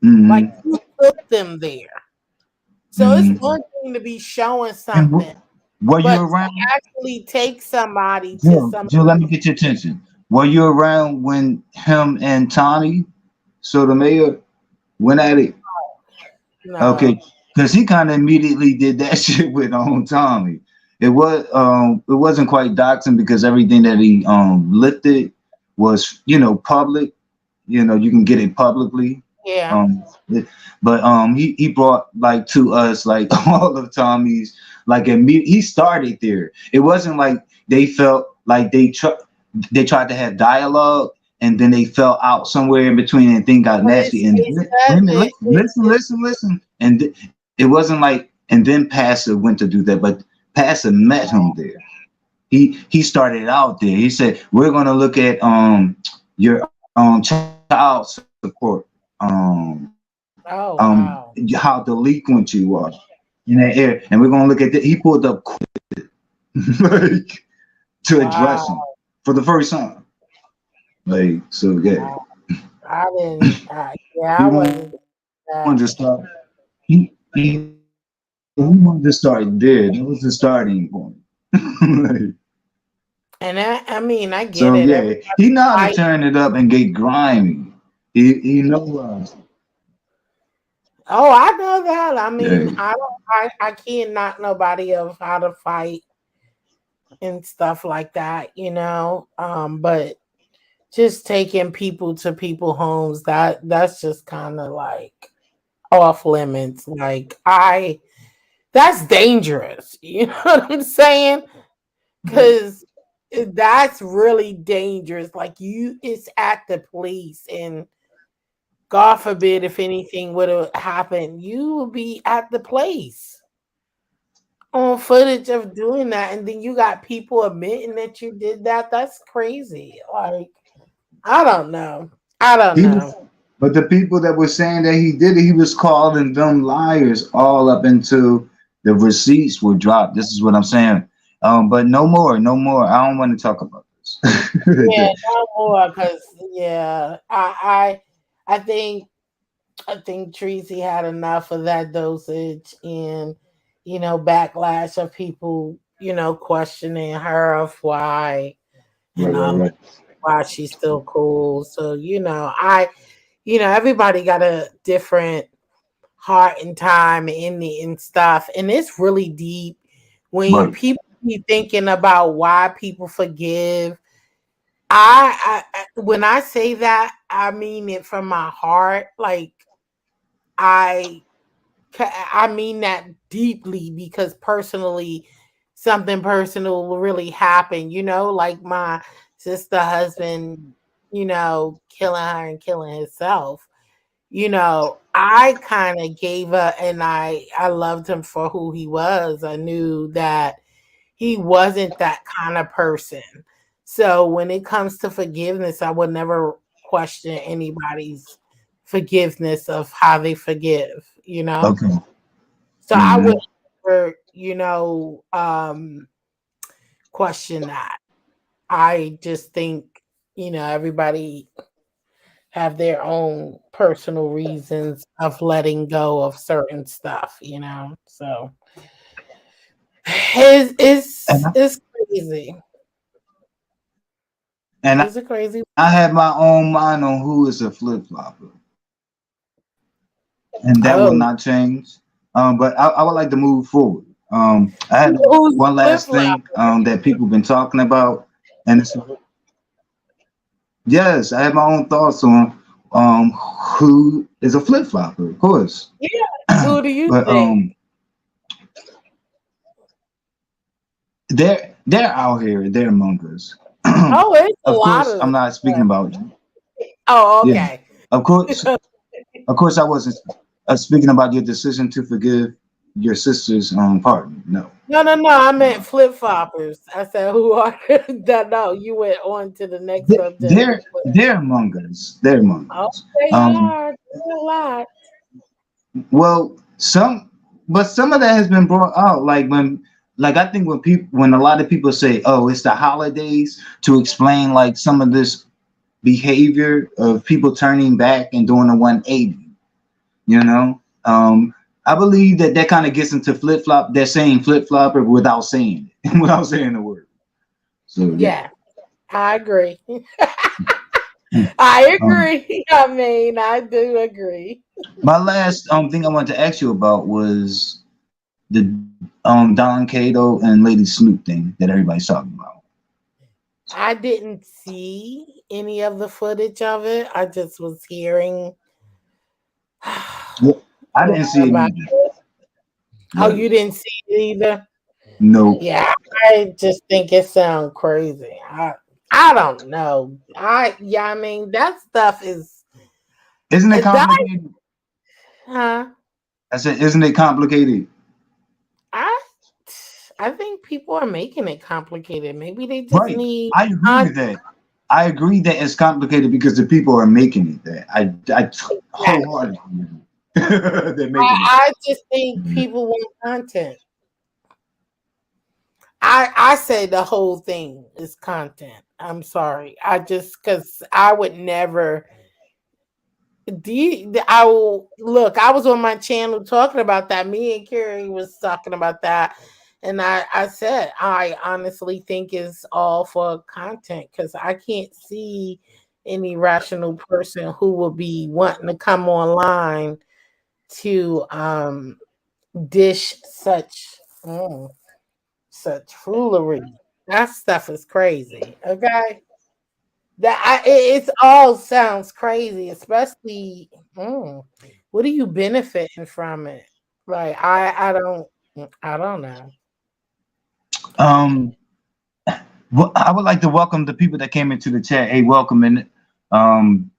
Like Hmm. you took them there. So it's Hmm. one thing to be showing And something, were you but to around? actually take somebody to Jill, some. let me get your attention. Were you around when him and Tommy Sotomayor went at it? No. Okay, because he kind of immediately did that shit with Tommy. It wasn't quite doxing because everything that he lifted was public. You can get it publicly. Yeah. Um, but he brought like to us like all of Tommy's, like, he started there. It wasn't like they felt like they tried to have dialogue and then they fell out somewhere in between and thing got But nasty. And it says listen. And it wasn't like, and then Pastor went to do that, but Pastor met him there. He started out there. He said, "We're gonna look at your child support, oh wow. how delinquent you are in that area, and we're gonna look at that." He pulled up like to address him Wow. for the first time. Like, so yeah, Wow. I didn't yeah, he I wasn't wanted that. to start. He wanted to start there. That was the starting point. Like, And I mean I get so it. yeah, he Everybody know how to fight. turn it up and get grimy. He knows. Oh, I know that. I Yeah. mean, I can't knock nobody of how to fight and stuff like that, but just taking people to people homes, that's just kind of like off limits. Like that's dangerous. You know what I'm saying? Because that's really dangerous. Like it's at the police, and God forbid if anything would have happened, you would be at the place on footage of doing that, and then you got people admitting that you did that. That's crazy. Like I don't know. I don't He was, know. but the people that were saying that he did it, he was calling them liars all up until the receipts were dropped. This is what I'm saying. But no more, no more. I don't want to talk about Yeah, this. no more because yeah, I think I think Tracy had enough of that dosage and, backlash of people, questioning her of why Right, and right, right. why she's still cool. So, everybody got a different heart and time and stuff. And it's really deep when Right. people be thinking about why people forgive. When I say that, I mean it from my heart. Like I I mean that deeply because personally, something personal really happened, like my sister husband, killing her and killing himself. I kind of gave up and I loved him for who he was. I knew that he wasn't that kind of person. So when it comes to forgiveness, I would never question anybody's forgiveness of how they forgive. Okay. So I Hmm. would never, question that. I just think, everybody have their own personal reasons of letting go of certain stuff. So it's And it's, it's crazy. and It's a crazy. I have my own mind on who is a flip flopper, and that will Oh, not change. But I would like to move forward. I had who's one flip last flop? thing that people been talking about, and it's, yes, I have my own thoughts on who is a flip flopper, of course. Yeah. Who do you But think? they're out here, they're among us. Oh, it's a Of lot course, of I'm them. not speaking about. Oh, Yeah, okay. of course, of course, I wasn't speaking about your decision to forgive your sister's partner. No, No. I meant flip floppers. I said, who are that? No, you went on to the next subject. they're among us. They're among Oh, us. they are. They're a lot. Well, but some of that has been brought out. Like I think when a lot of people say, "Oh, it's the holidays," to explain like some of this behavior of people turning back and doing a 180. You know, I believe that kind of gets into flip flop. They're saying flip flopper without saying it, without saying the word. So yeah. Yeah, I agree. Mm. I Um, agree. I mean, I do agree. my last thing I wanted to ask you about was the Don Cato and Lady Snoop thing that everybody's talking about. I didn't see any of the footage of it. I just was hearing Yeah, a I lot didn't see it about either. it. Oh, Right. you didn't see it either? No. Yeah, I just think it sounds crazy. I don't know. I mean that stuff is Isn't it that complicated? huh? I said, isn't it complicated? I I think people are making it complicated. Maybe they just Right. need I agree content. with that. I agree that it's complicated because the people are making it that. I wholeheartedly agree. They're making I just think it. people want content. I say the whole thing is content. I'm sorry. I just because I would never. I will look. I was on my channel talking about that. Me and Carrie was talking about that, and I said I honestly think it's all for content because I can't see any rational person who will be wanting to come online to dish such foolery. That stuff is crazy. Okay, it's all sounds crazy, especially. mm, what are you benefiting from it? Like I don't know. Um, well, I would like to welcome the people that came into the chat. Hey, welcome in um,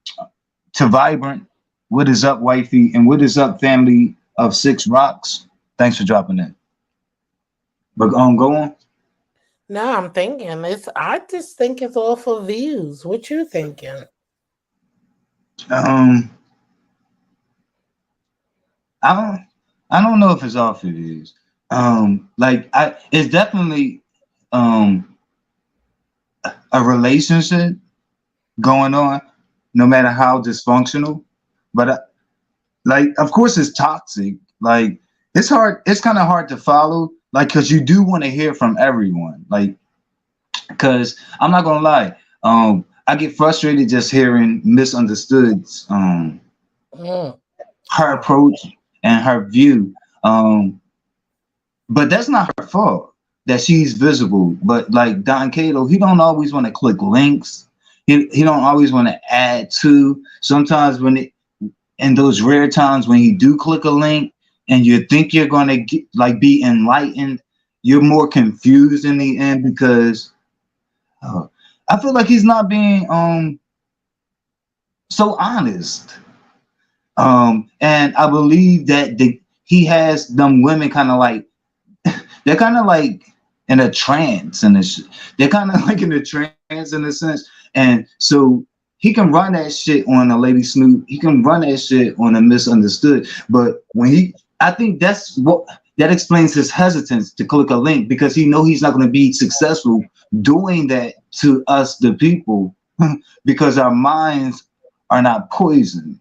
to Vibrant. What is up, wifey? And what is up, family of Six Rocks? Thanks for dropping in. But go on. No, I'm thinking it's. I just think it's all for views. What you thinking? Um, I don't I don't know if it's off it is. It's definitely um a relationship going on, no matter how dysfunctional. But Like, of course, it's toxic. Like, it's hard. It's kind of hard to follow. Like, cause you do want to hear from everyone. Like, cause I'm not gonna lie. I get frustrated just hearing misunderstood. Mm. Her approach and her view. But that's not her fault that she's visible. But like Don Cato, he don't always want to click links. He don't always want to add to. Sometimes when it in those rare times when you do click a link and you think you're gonna get like be enlightened, you're more confused in the end because I feel like he's not being so honest. And I believe that he has them women kind of like they're kind of like in a trance and they're kind of like in a trance in a sense. And so he can run that shit on a Lady Snoop. He can run that shit on a Misunderstood. But I think that's what that explains his hesitance to click a link because he know he's not going to be successful doing that to us, the people, because our minds are not poisoned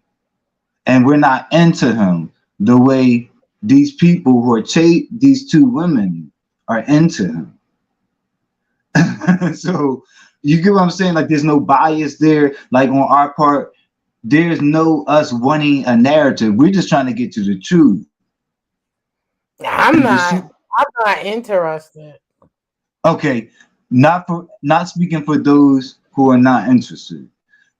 and we're not into him the way these people who are these two women are into him. So you get what I'm saying? Like there's no bias there. Like on our part, there's no us wanting a narrative. We're just trying to get to the truth. I'm not interested. Okay, not speaking for those who are not interested,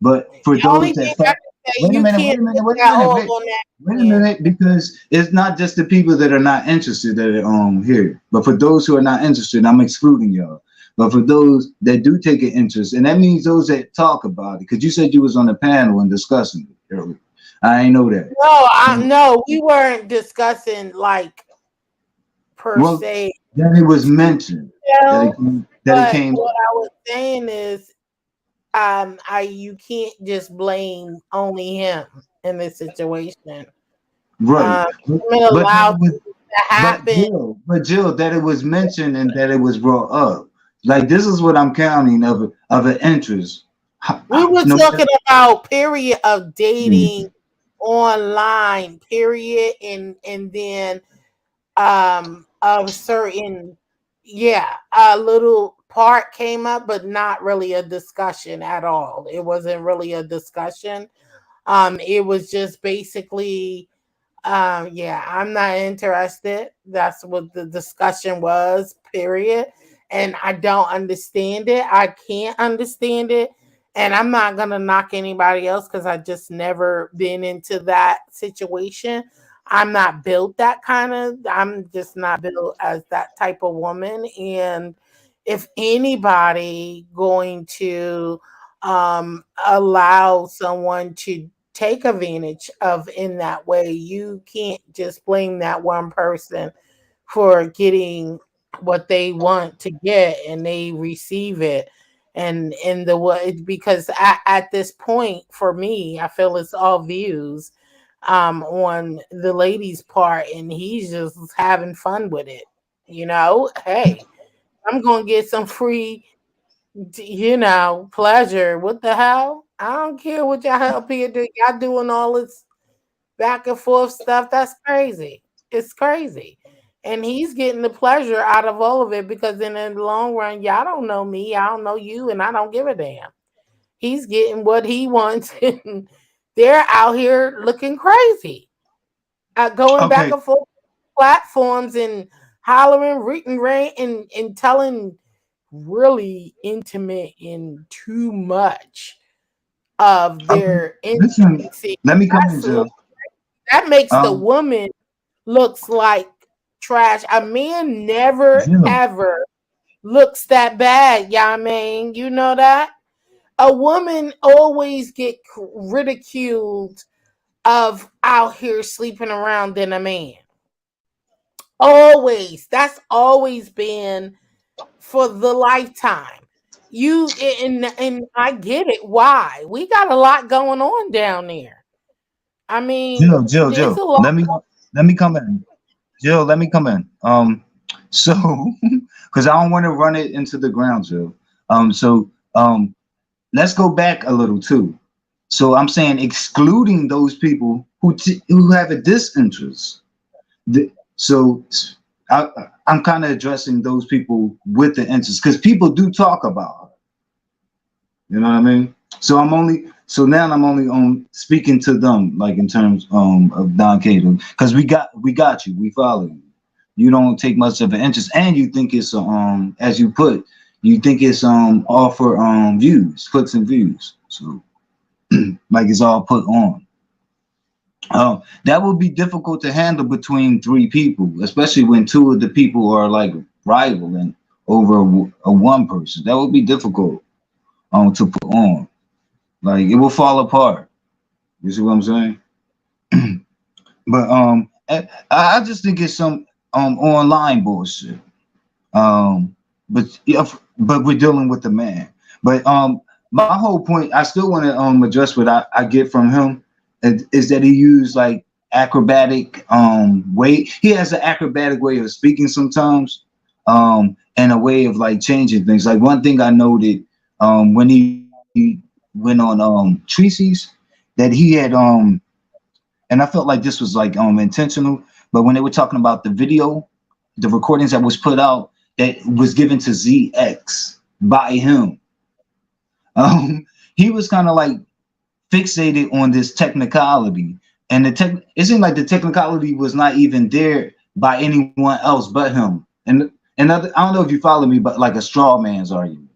but for The those only that thing I can say, wait a you minute, can't put wait a that minute, all wait, on that. wait a minute, because it's not just the people that are not interested that are here, but for those who are not interested, I'm excluding y'all. But for those that do take an interest, and that means those that talk about it, because you said you was on the panel and discussing it earlier. I ain't know that. No, we weren't discussing like per Well, se. then it was mentioned that No, it but came. what I was saying is, you can't just blame only him in this situation. Right. Women But allow things to happen. Jill, that it was mentioned and that it was brought up. Like this is what I'm counting of an interest. We were No talking matter, about period of dating online, period, and then a certain a little part came up, but not really a discussion at all. It wasn't really a discussion. It was just basically I'm not interested. That's what the discussion was, period. And I don't understand it. I can't understand it. And I'm not gonna knock anybody else because I just never been into that situation. I'm not built that kind of, I'm just not built as that type of woman. And if anybody going to allow someone to take advantage of in that way, you can't just blame that one person for getting what they want to get and they receive it. And in the way, because at this point for me I feel it's all views on the lady's part and he's just having fun with it. Hey, I'm gonna get some free pleasure. What the hell? I don't care what y'all up here do. Y'all doing all this back and forth stuff. That's crazy. It's crazy. And he's getting the pleasure out of all of it because in the long run, y'all don't know me. I don't know you, and I don't give a damn. He's getting what he wants, and they're out here looking crazy. Going back okay, and forth platforms and hollering, reading, rain, and telling really intimate and too much of okay. their Listen, intimacy. let me come in, Jill. That makes the Um, woman looks like trash. A man never Jill. ever looks that bad, y'all mean. You know that? A woman always get ridiculed of out here sleeping around than a man. Always. That's always been for the lifetime. And I get it. Why? We got a lot going on down there. I mean, there's Jill. a lot. Let me come in. Jill, let me come in. So because I don't want to run it into the ground, Jill. So let's go back a little too. So I'm saying excluding those people who have a disinterest. So I, I'm kind of addressing those people with the interest because people do talk about her. You know what I mean? So now I'm only speaking to them like in terms of Don Cato because we got you, we follow you. You don't take much of an interest, and you think it's as you put, you think it's all for views, clicks and views. So like it's all put on. That would be difficult to handle between three people, especially when two of the people are like rivaling over a one person. That would be difficult to put on. Like it will fall apart. You see what I'm saying? But I just think it's some online bullshit. But yeah, but we're dealing with the man. But my whole point, I still want to address what I get from him is that he used like acrobatic way. He has an acrobatic way of speaking sometimes, and a way of like changing things. Like one thing I noted when he went on Tracy's that he had and I felt like this was like intentional, but when they were talking about the video, the recordings that was put out that was given to ZX by him. He was kind of like fixated on this technicality, and it seemed like the technicality was not even there by anyone else but him. And I don't know if you follow me, but like a straw man's argument.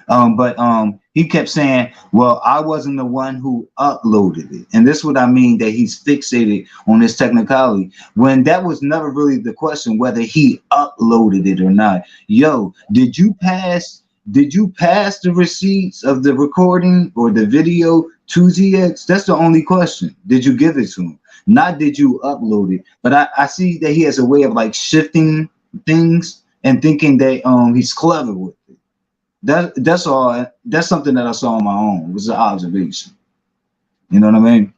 But he kept saying, well, I wasn't the one who uploaded it. And this is what I mean, that he's fixated on this technicality when that was never really the question, whether he uploaded it or not. Yo, did you pass the receipts of the recording or the video to ZX? That's the only question. Did you give it to him? Not did you upload it. But I see that he has a way of like shifting things and thinking that he's clever with it. That's all. That's something that I saw on my own. It was an observation. You know what I mean?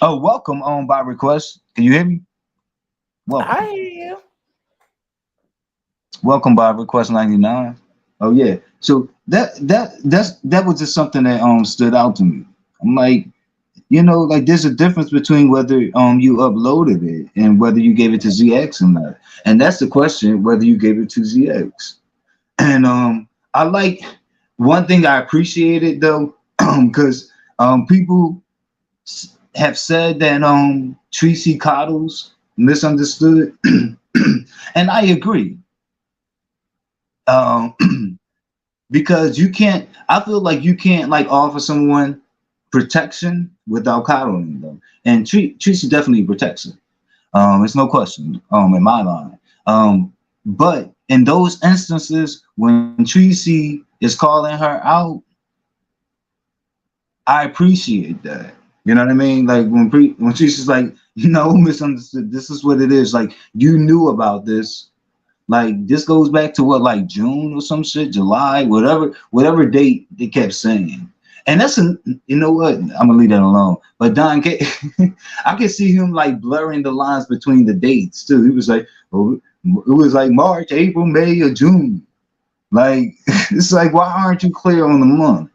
Oh, welcome on by request. Can you hear me? Welcome. I hear you. Welcome by request 99. Oh yeah. So that was just something that stood out to me. I'm like, like there's a difference between whether you uploaded it and whether you gave it to ZX or not. And that's the question, whether you gave it to ZX. And I like one thing I appreciated though, because people have said that Tracy Cottles misunderstood, and I agree. Because I feel like you can't like offer someone protection without coddling them, and Tracy definitely protects her. It's no question in my line. But in those instances when Tracy is calling her out, I appreciate that. You know what I mean? Like when Tracy's like, misunderstood. This is what it is. Like you knew about this. Like this goes back to what, like June or some shit, July, whatever date they kept saying. And that's you know what? I'm gonna leave that alone. But Don I can see him like blurring the lines between the dates too. He was like, oh, it was like March, April, May, or June. Like it's like, why aren't you clear on the month?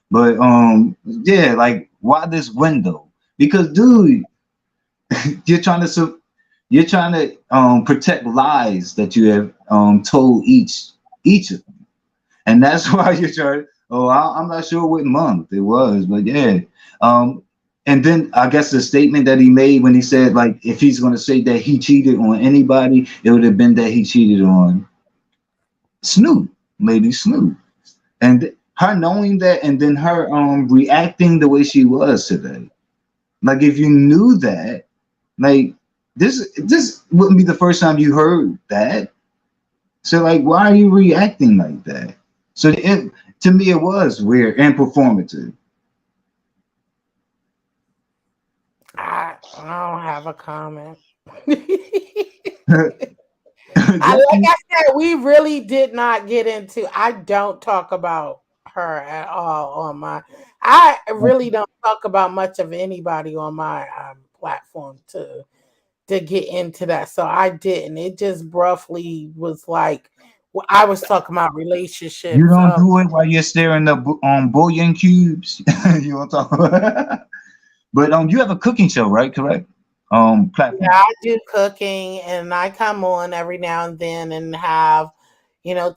But yeah, like why this window? Because dude, you're trying to protect lies that you have told each of them, and that's why you're trying. Oh, I'm not sure what month it was, but yeah. And then I guess the statement that he made when he said like if he's going to say that he cheated on anybody, it would have been that he cheated on Snoop, Lady Snoop, and her knowing that, and then her reacting the way she was today. Like if you knew that, like. This wouldn't be the first time you heard that. So like, why are you reacting like that? So to me, it was weird and performative. I don't have a comment. Just- Like I said, we really did not get into. I don't talk about her at all on my. I really don't talk about much of anybody on my platform to get into that. So I didn't. It just roughly was like Well, I was talking about You relationships. don't do it while you're staring at bullion cubes. You don't talk about. But you have a cooking show, right? Correct. Yeah, Platform. I do cooking, and I come on every now and then and have,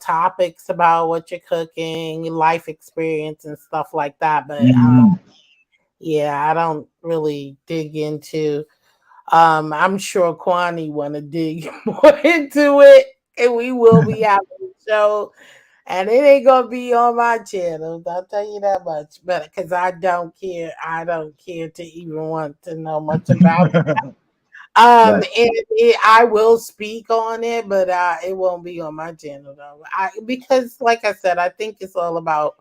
topics about what you're cooking, life experience, and stuff like that. But Mhm. yeah, I don't really dig into. I'm sure Kwani want to dig more into it, and we will be having a show, and it ain't gonna be on my channel. I'll tell you that much. But because I don't care to even want to know much about. Right. I will speak on it, but it won't be on my channel though. Because, like I said, I think it's all about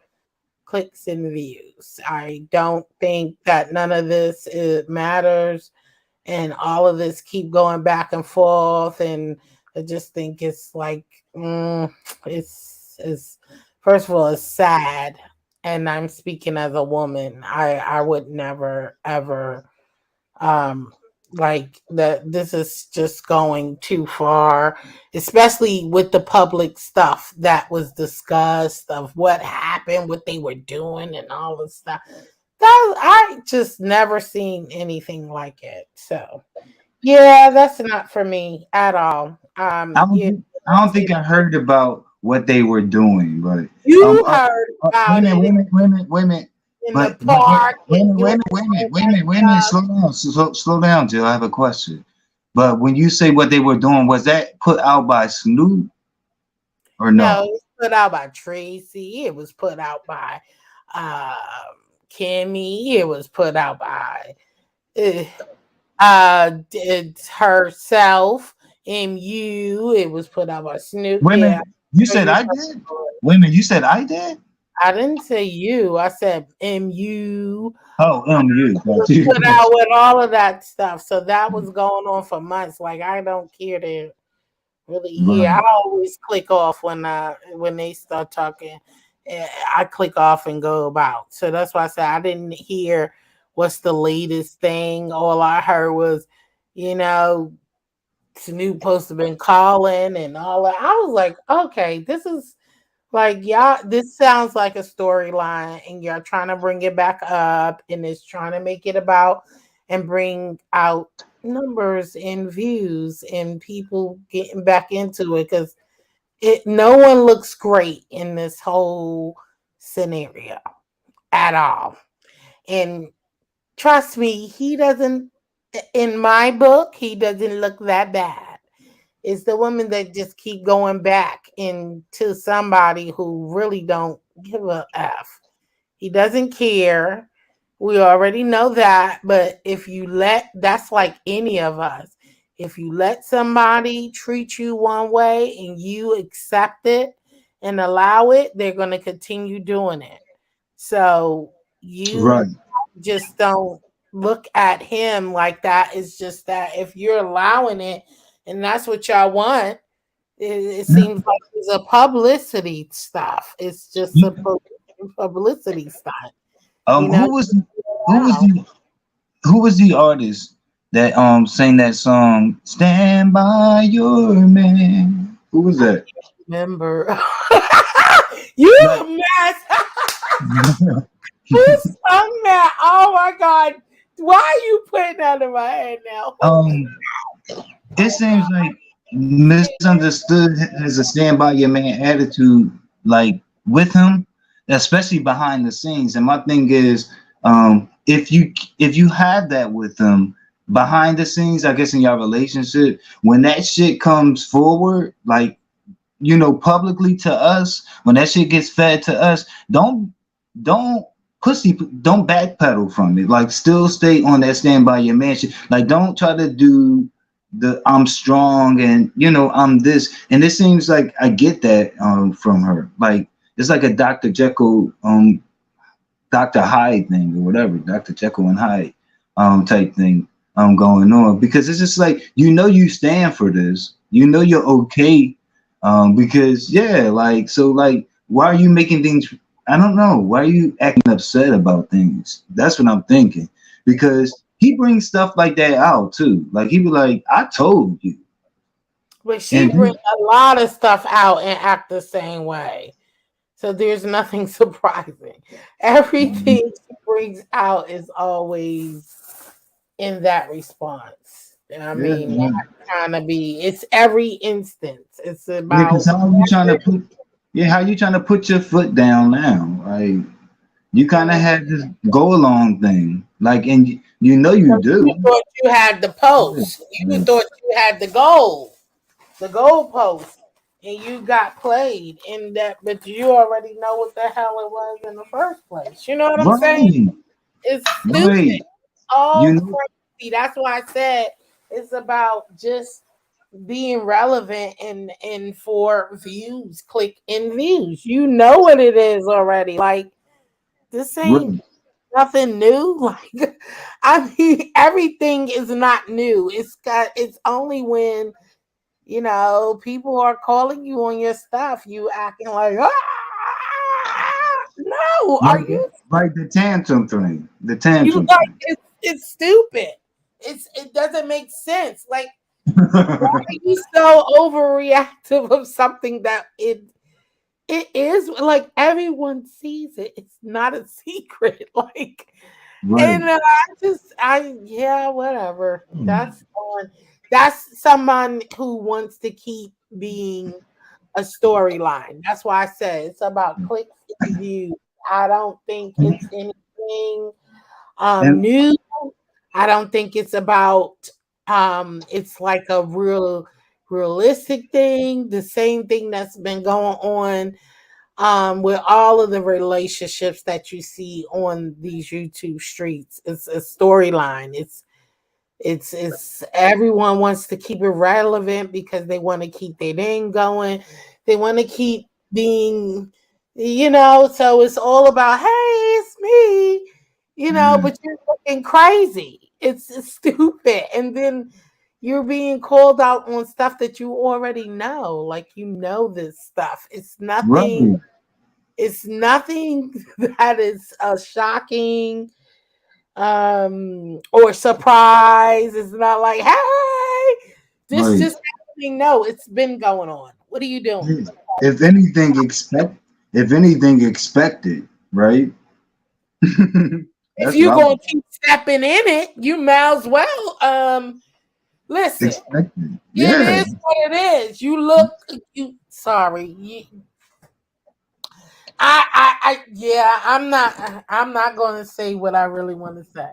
clicks and views. I don't think that none of this matters, and all of this keep going back and forth. And I just think it's like, it's first of all, it's sad. And I'm speaking as a woman. I would never ever um like that. This is just going too far, especially with the public stuff that was discussed of what happened, what they were doing, and all this stuff. That I just never seen anything like it. So yeah, that's not for me at all. I don't, I don't think I heard about what they were doing, but um, You uh, heard wait a about minute, it wait a minute. in the But park and doing wait a that minute, wait a minute. stuff. Slow down, Jill. I have a question. But when you say what they were doing, was that put out by Snoop or No, no? it was put out by Tracy. It was put out by um, Kimmy. It was put out by uh, it's herself. MU. It was put out by Snoop. Wait a Yeah, minute. You so said you I did. Wait a minute. You said I did. I didn't say you. I said MU. Oh, you. Got Was you. put out with all of that stuff. So that was going on for months. Like I don't care to really hear. I Right. always click off when they start talking. I click off and go about. So that's why I said I didn't hear what's the latest thing. All I heard was, you know, Snoop supposed to been calling and all that. I was like, okay, this is like, y'all, this sounds like a storyline, and you're trying to bring it back up, and it's trying to make it about and bring out numbers and views and people getting back into it because no one looks great in this whole scenario at all. And trust me, he doesn't, in my book, he doesn't look that bad. It's the women that just keep going back into somebody who really don't give a F. He doesn't care. We already know that. But if you that's like any of us. If you let somebody treat you one way and you accept it and allow it, they're going to continue doing it. So Right. you just don't look at him like that. It's just that if you're allowing it and that's what y'all want, it seems like it's a publicity stuff. It's just a publicity stunt. You know, Who was who was wow. the who was the artist that sang that song "Stand by Your Man"? Who was I that? can't remember. You Like, mess. Who sung that? Oh my god. Why are you putting that in my head now? um, it seems like misunderstood as a "Stand by Your Man" attitude, like with him, especially behind the scenes. And my thing is, if you have that with them behind the scenes, I guess in your relationship, when that shit comes forward, like publicly to us, when that shit gets fed to us, don't don't backpedal from it. Like still stay on that stand by your man shit. Like don't try to do the I'm strong and I'm this. And it seems like I get that from her. Like it's like a Dr. Jekyll Dr. Hyde thing or whatever, Dr. Jekyll and Hyde type thing going on, because it's just like you stand for this, you're okay, because yeah, like so like why are you making things? I don't know, why are you acting upset about things? That's what I'm thinking, because he brings stuff like that out too. Like he be like, I told you. But she And brings a lot of stuff out and act the same way. So there's nothing surprising. Everything she brings out is always in that response. And I yeah, mean, yeah, not trying to be, it's every instance. It's yeah. Because about, how you trying to put, yeah, how you trying to put your foot down now? Like you kind of mm, had this go along thing, like, and you know you do. you thought you had the Yeah, post. You yeah. thought you had the goal post, and you got played in that, but you already know what the hell it was in the first place. You know what I'm saying? Right, It's stupid. right. You All know, crazy. That's why I said it's about just being relevant and for views, click and views. You know what it is already. Like this ain't right. nothing new. Like I mean, everything is not new. It's only when people are calling you on your stuff, you acting like no, are Like, you like the tantrum thing, the you tantrum like it's stupid. It doesn't make sense. Like why thing. are you so overreactive of something that it is like everyone sees it. It's not a secret. Like Right. and yeah, whatever. That's someone who wants to keep being a storyline. That's why I said it's about clicks and views. I don't think it's anything And new. I don't think it's about it's like a realistic thing, the same thing that's been going on with all of the relationships that you see on these YouTube streets. It's a storyline. It's everyone wants to keep it relevant because they want to keep their name going. They want to keep being, so it's all about, hey, it's me, mm, but you're looking crazy. It's stupid. And then you're being called out on stuff that you already know. Like this stuff. right. It's nothing that is shocking or surprise. It's not like, hey, this Right. just happening. No, it's been going on. What are you doing? Yeah. If anything, if anything expected, right? If That's what you're I gonna would keep stepping in it, you might as well listen. expected. It Yeah. is what it is. You sorry. Yeah, I'm not gonna say what I really want to say.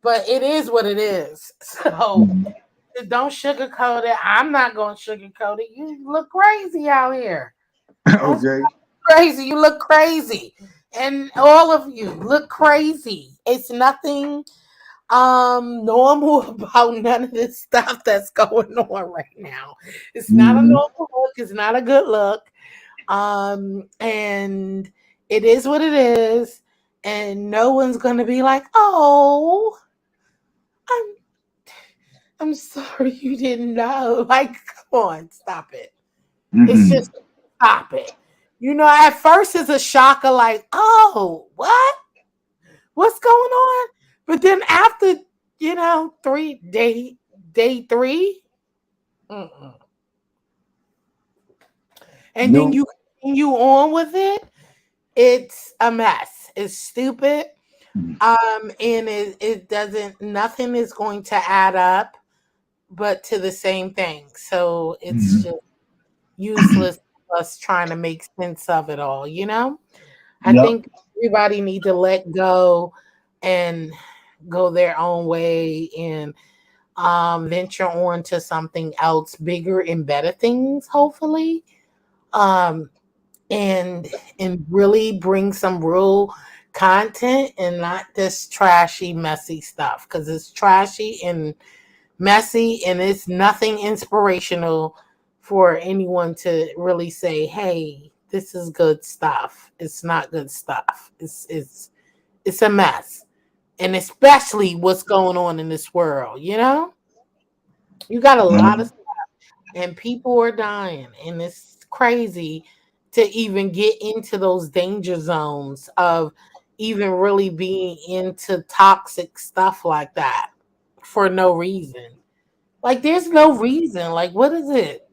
But it is what it is. So Mhm. don't sugarcoat it. I'm not going to sugarcoat it. You look crazy out here. That's Okay. crazy. You look crazy. And all of you look crazy. It's nothing normal about none of this stuff that's going on right now. It's not a Hmm. normal look. It's not a good look. And it is what it is. And no one's going to be like, oh, I'm I'm sorry you didn't know. Like, come on, stop it. It's Mm-mm. just stop it. At first it's a shocker, like, oh, what? What's going on? But then after, day three, mm-mm. And then No. you continue on with it, it's a mess. It's stupid. And it doesn't, nothing is going to add up but to the same thing. So it's Mhm. just useless us trying to make sense of it all. I Yep. think everybody need to let go and go their own way and venture on to something else bigger and better things, hopefully. Um and really bring some real content and not this trashy, messy stuff. Because it's trashy and messy and it's nothing inspirational for anyone to really say, hey, this is good stuff. It's not good stuff. It's a mess. And especially what's going on in this world. You got a lot of Mhm. stuff and people are dying and it's crazy to even get into those danger zones of even really being into toxic stuff like that for no reason. Like, there's no reason. Like, what is it?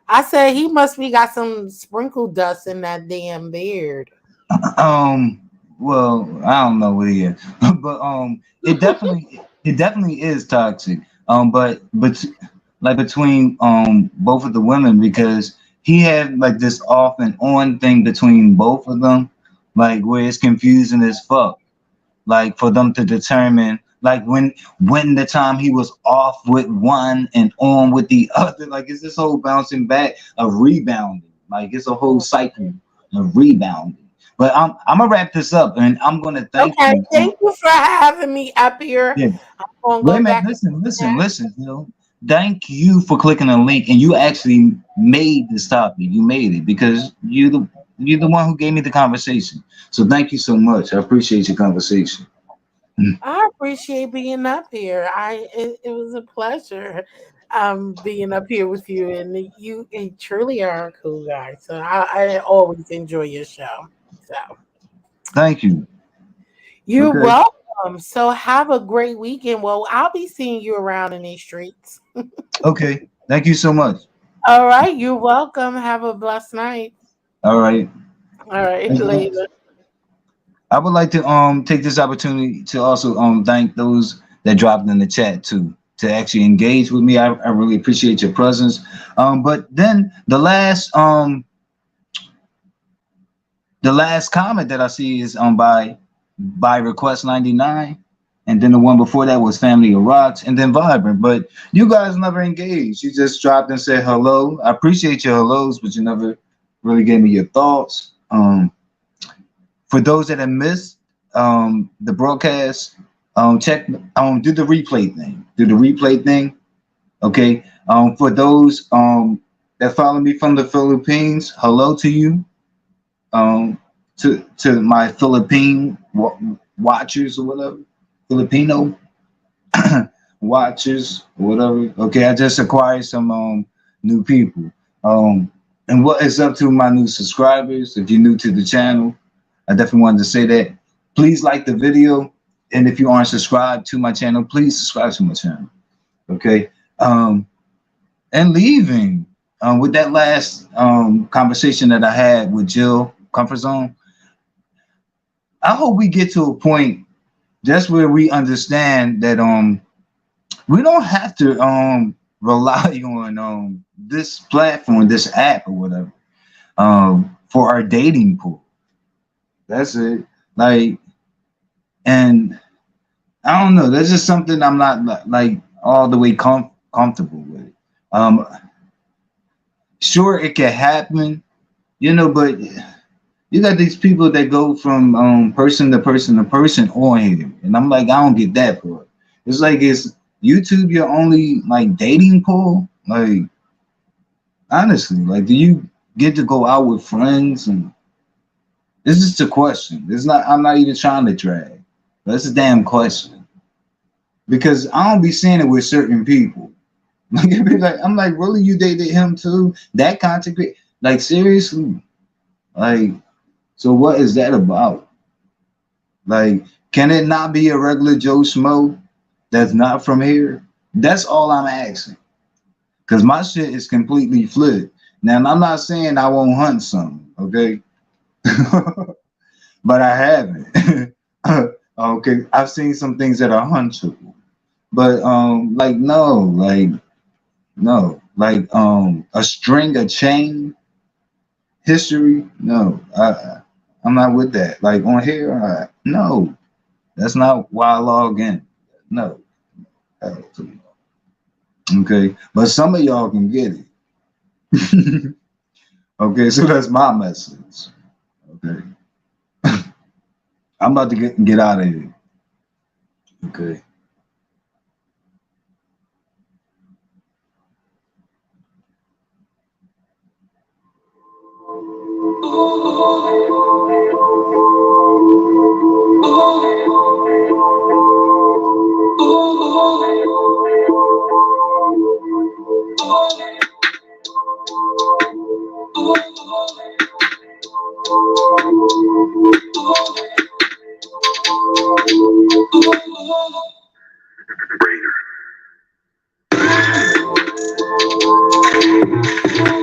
I said he must be got some sprinkle dust in that damn beard. Um, well, I don't know what he is, but it definitely is toxic. But like between both of the women, because he had like this off and on thing between both of them, like where it's confusing as fuck. Like for them to determine like when the time he was off with one and on with the other, like it's this whole bouncing back of rebounding, like it's a whole cycle of rebounding. But I'm gonna wrap this up and I'm gonna thank Okay, you. thank you for having me up here. Yeah, I'm gonna wait a go minute, back. listen, you know, thank you for clicking the link and you actually made this topic. You made it because you're the one who gave me the conversation. So thank you so much. I appreciate your conversation. I appreciate being up here. It was a pleasure being up here with you, and you truly are a cool guy. So I always enjoy your show. So Thank you. you're Okay. welcome. So have a great weekend. Well, I'll be seeing you around in these streets. Okay. Thank you so much. All right, you're welcome. Have a blessed night. All right. All right, later. I would like to take this opportunity to also thank those that dropped in the chat too to actually engage with me. I really appreciate your presence. But then the last comment that I see is by request 99, and then the one before that was Family of Rocks, and then Vibrant. But you guys never engaged. You just dropped and said hello. I appreciate your hellos, but you never really gave me your thoughts. For those that have missed the broadcast, check do the replay thing. Do the replay thing. Okay. For those that follow me from the Philippines, hello to you. Um, to my Philippine watchers or whatever, Filipino watchers or whatever. Okay, I just acquired some new people. Um, and what is up to my new subscribers? If you're new to the channel, I definitely wanted to say that. Please like the video, and if you aren't subscribed to my channel, please subscribe to my channel. Okay, and leaving with that last conversation that I had with Jill Comfort Zone. I hope we get to a point just where we understand that we don't have to rely on this platform, this app or whatever, for our dating pool. That's it. Like, and I don't know. That's just something I'm not like all the way comfortable with. Um, sure, it can happen, but you got these people that go from person to person to person on here, and I'm like, I don't get that part. It's like, is YouTube your only like dating pool? Like, honestly, like, do you get to go out with friends? And this is the question. It's not. I'm not even trying to drag, but it's a damn question because I don't be seeing it with certain people. I'm like, really, you dated him too? That content, like, seriously, like. So what is that about? Like, can it not be a regular Joe Schmo that's not from here? That's all I'm asking. Cause my shit is completely flipped. Now I'm not saying I won't hunt something, okay? But I haven't. Okay, I've seen some things that are huntable. But like a string, a chain, history, no. I'm not with that. Like on here, no, that's not why I log in. No. Okay, but some of y'all can get it. Okay, so that's my message. Okay, I'm about to get out of here. Okay.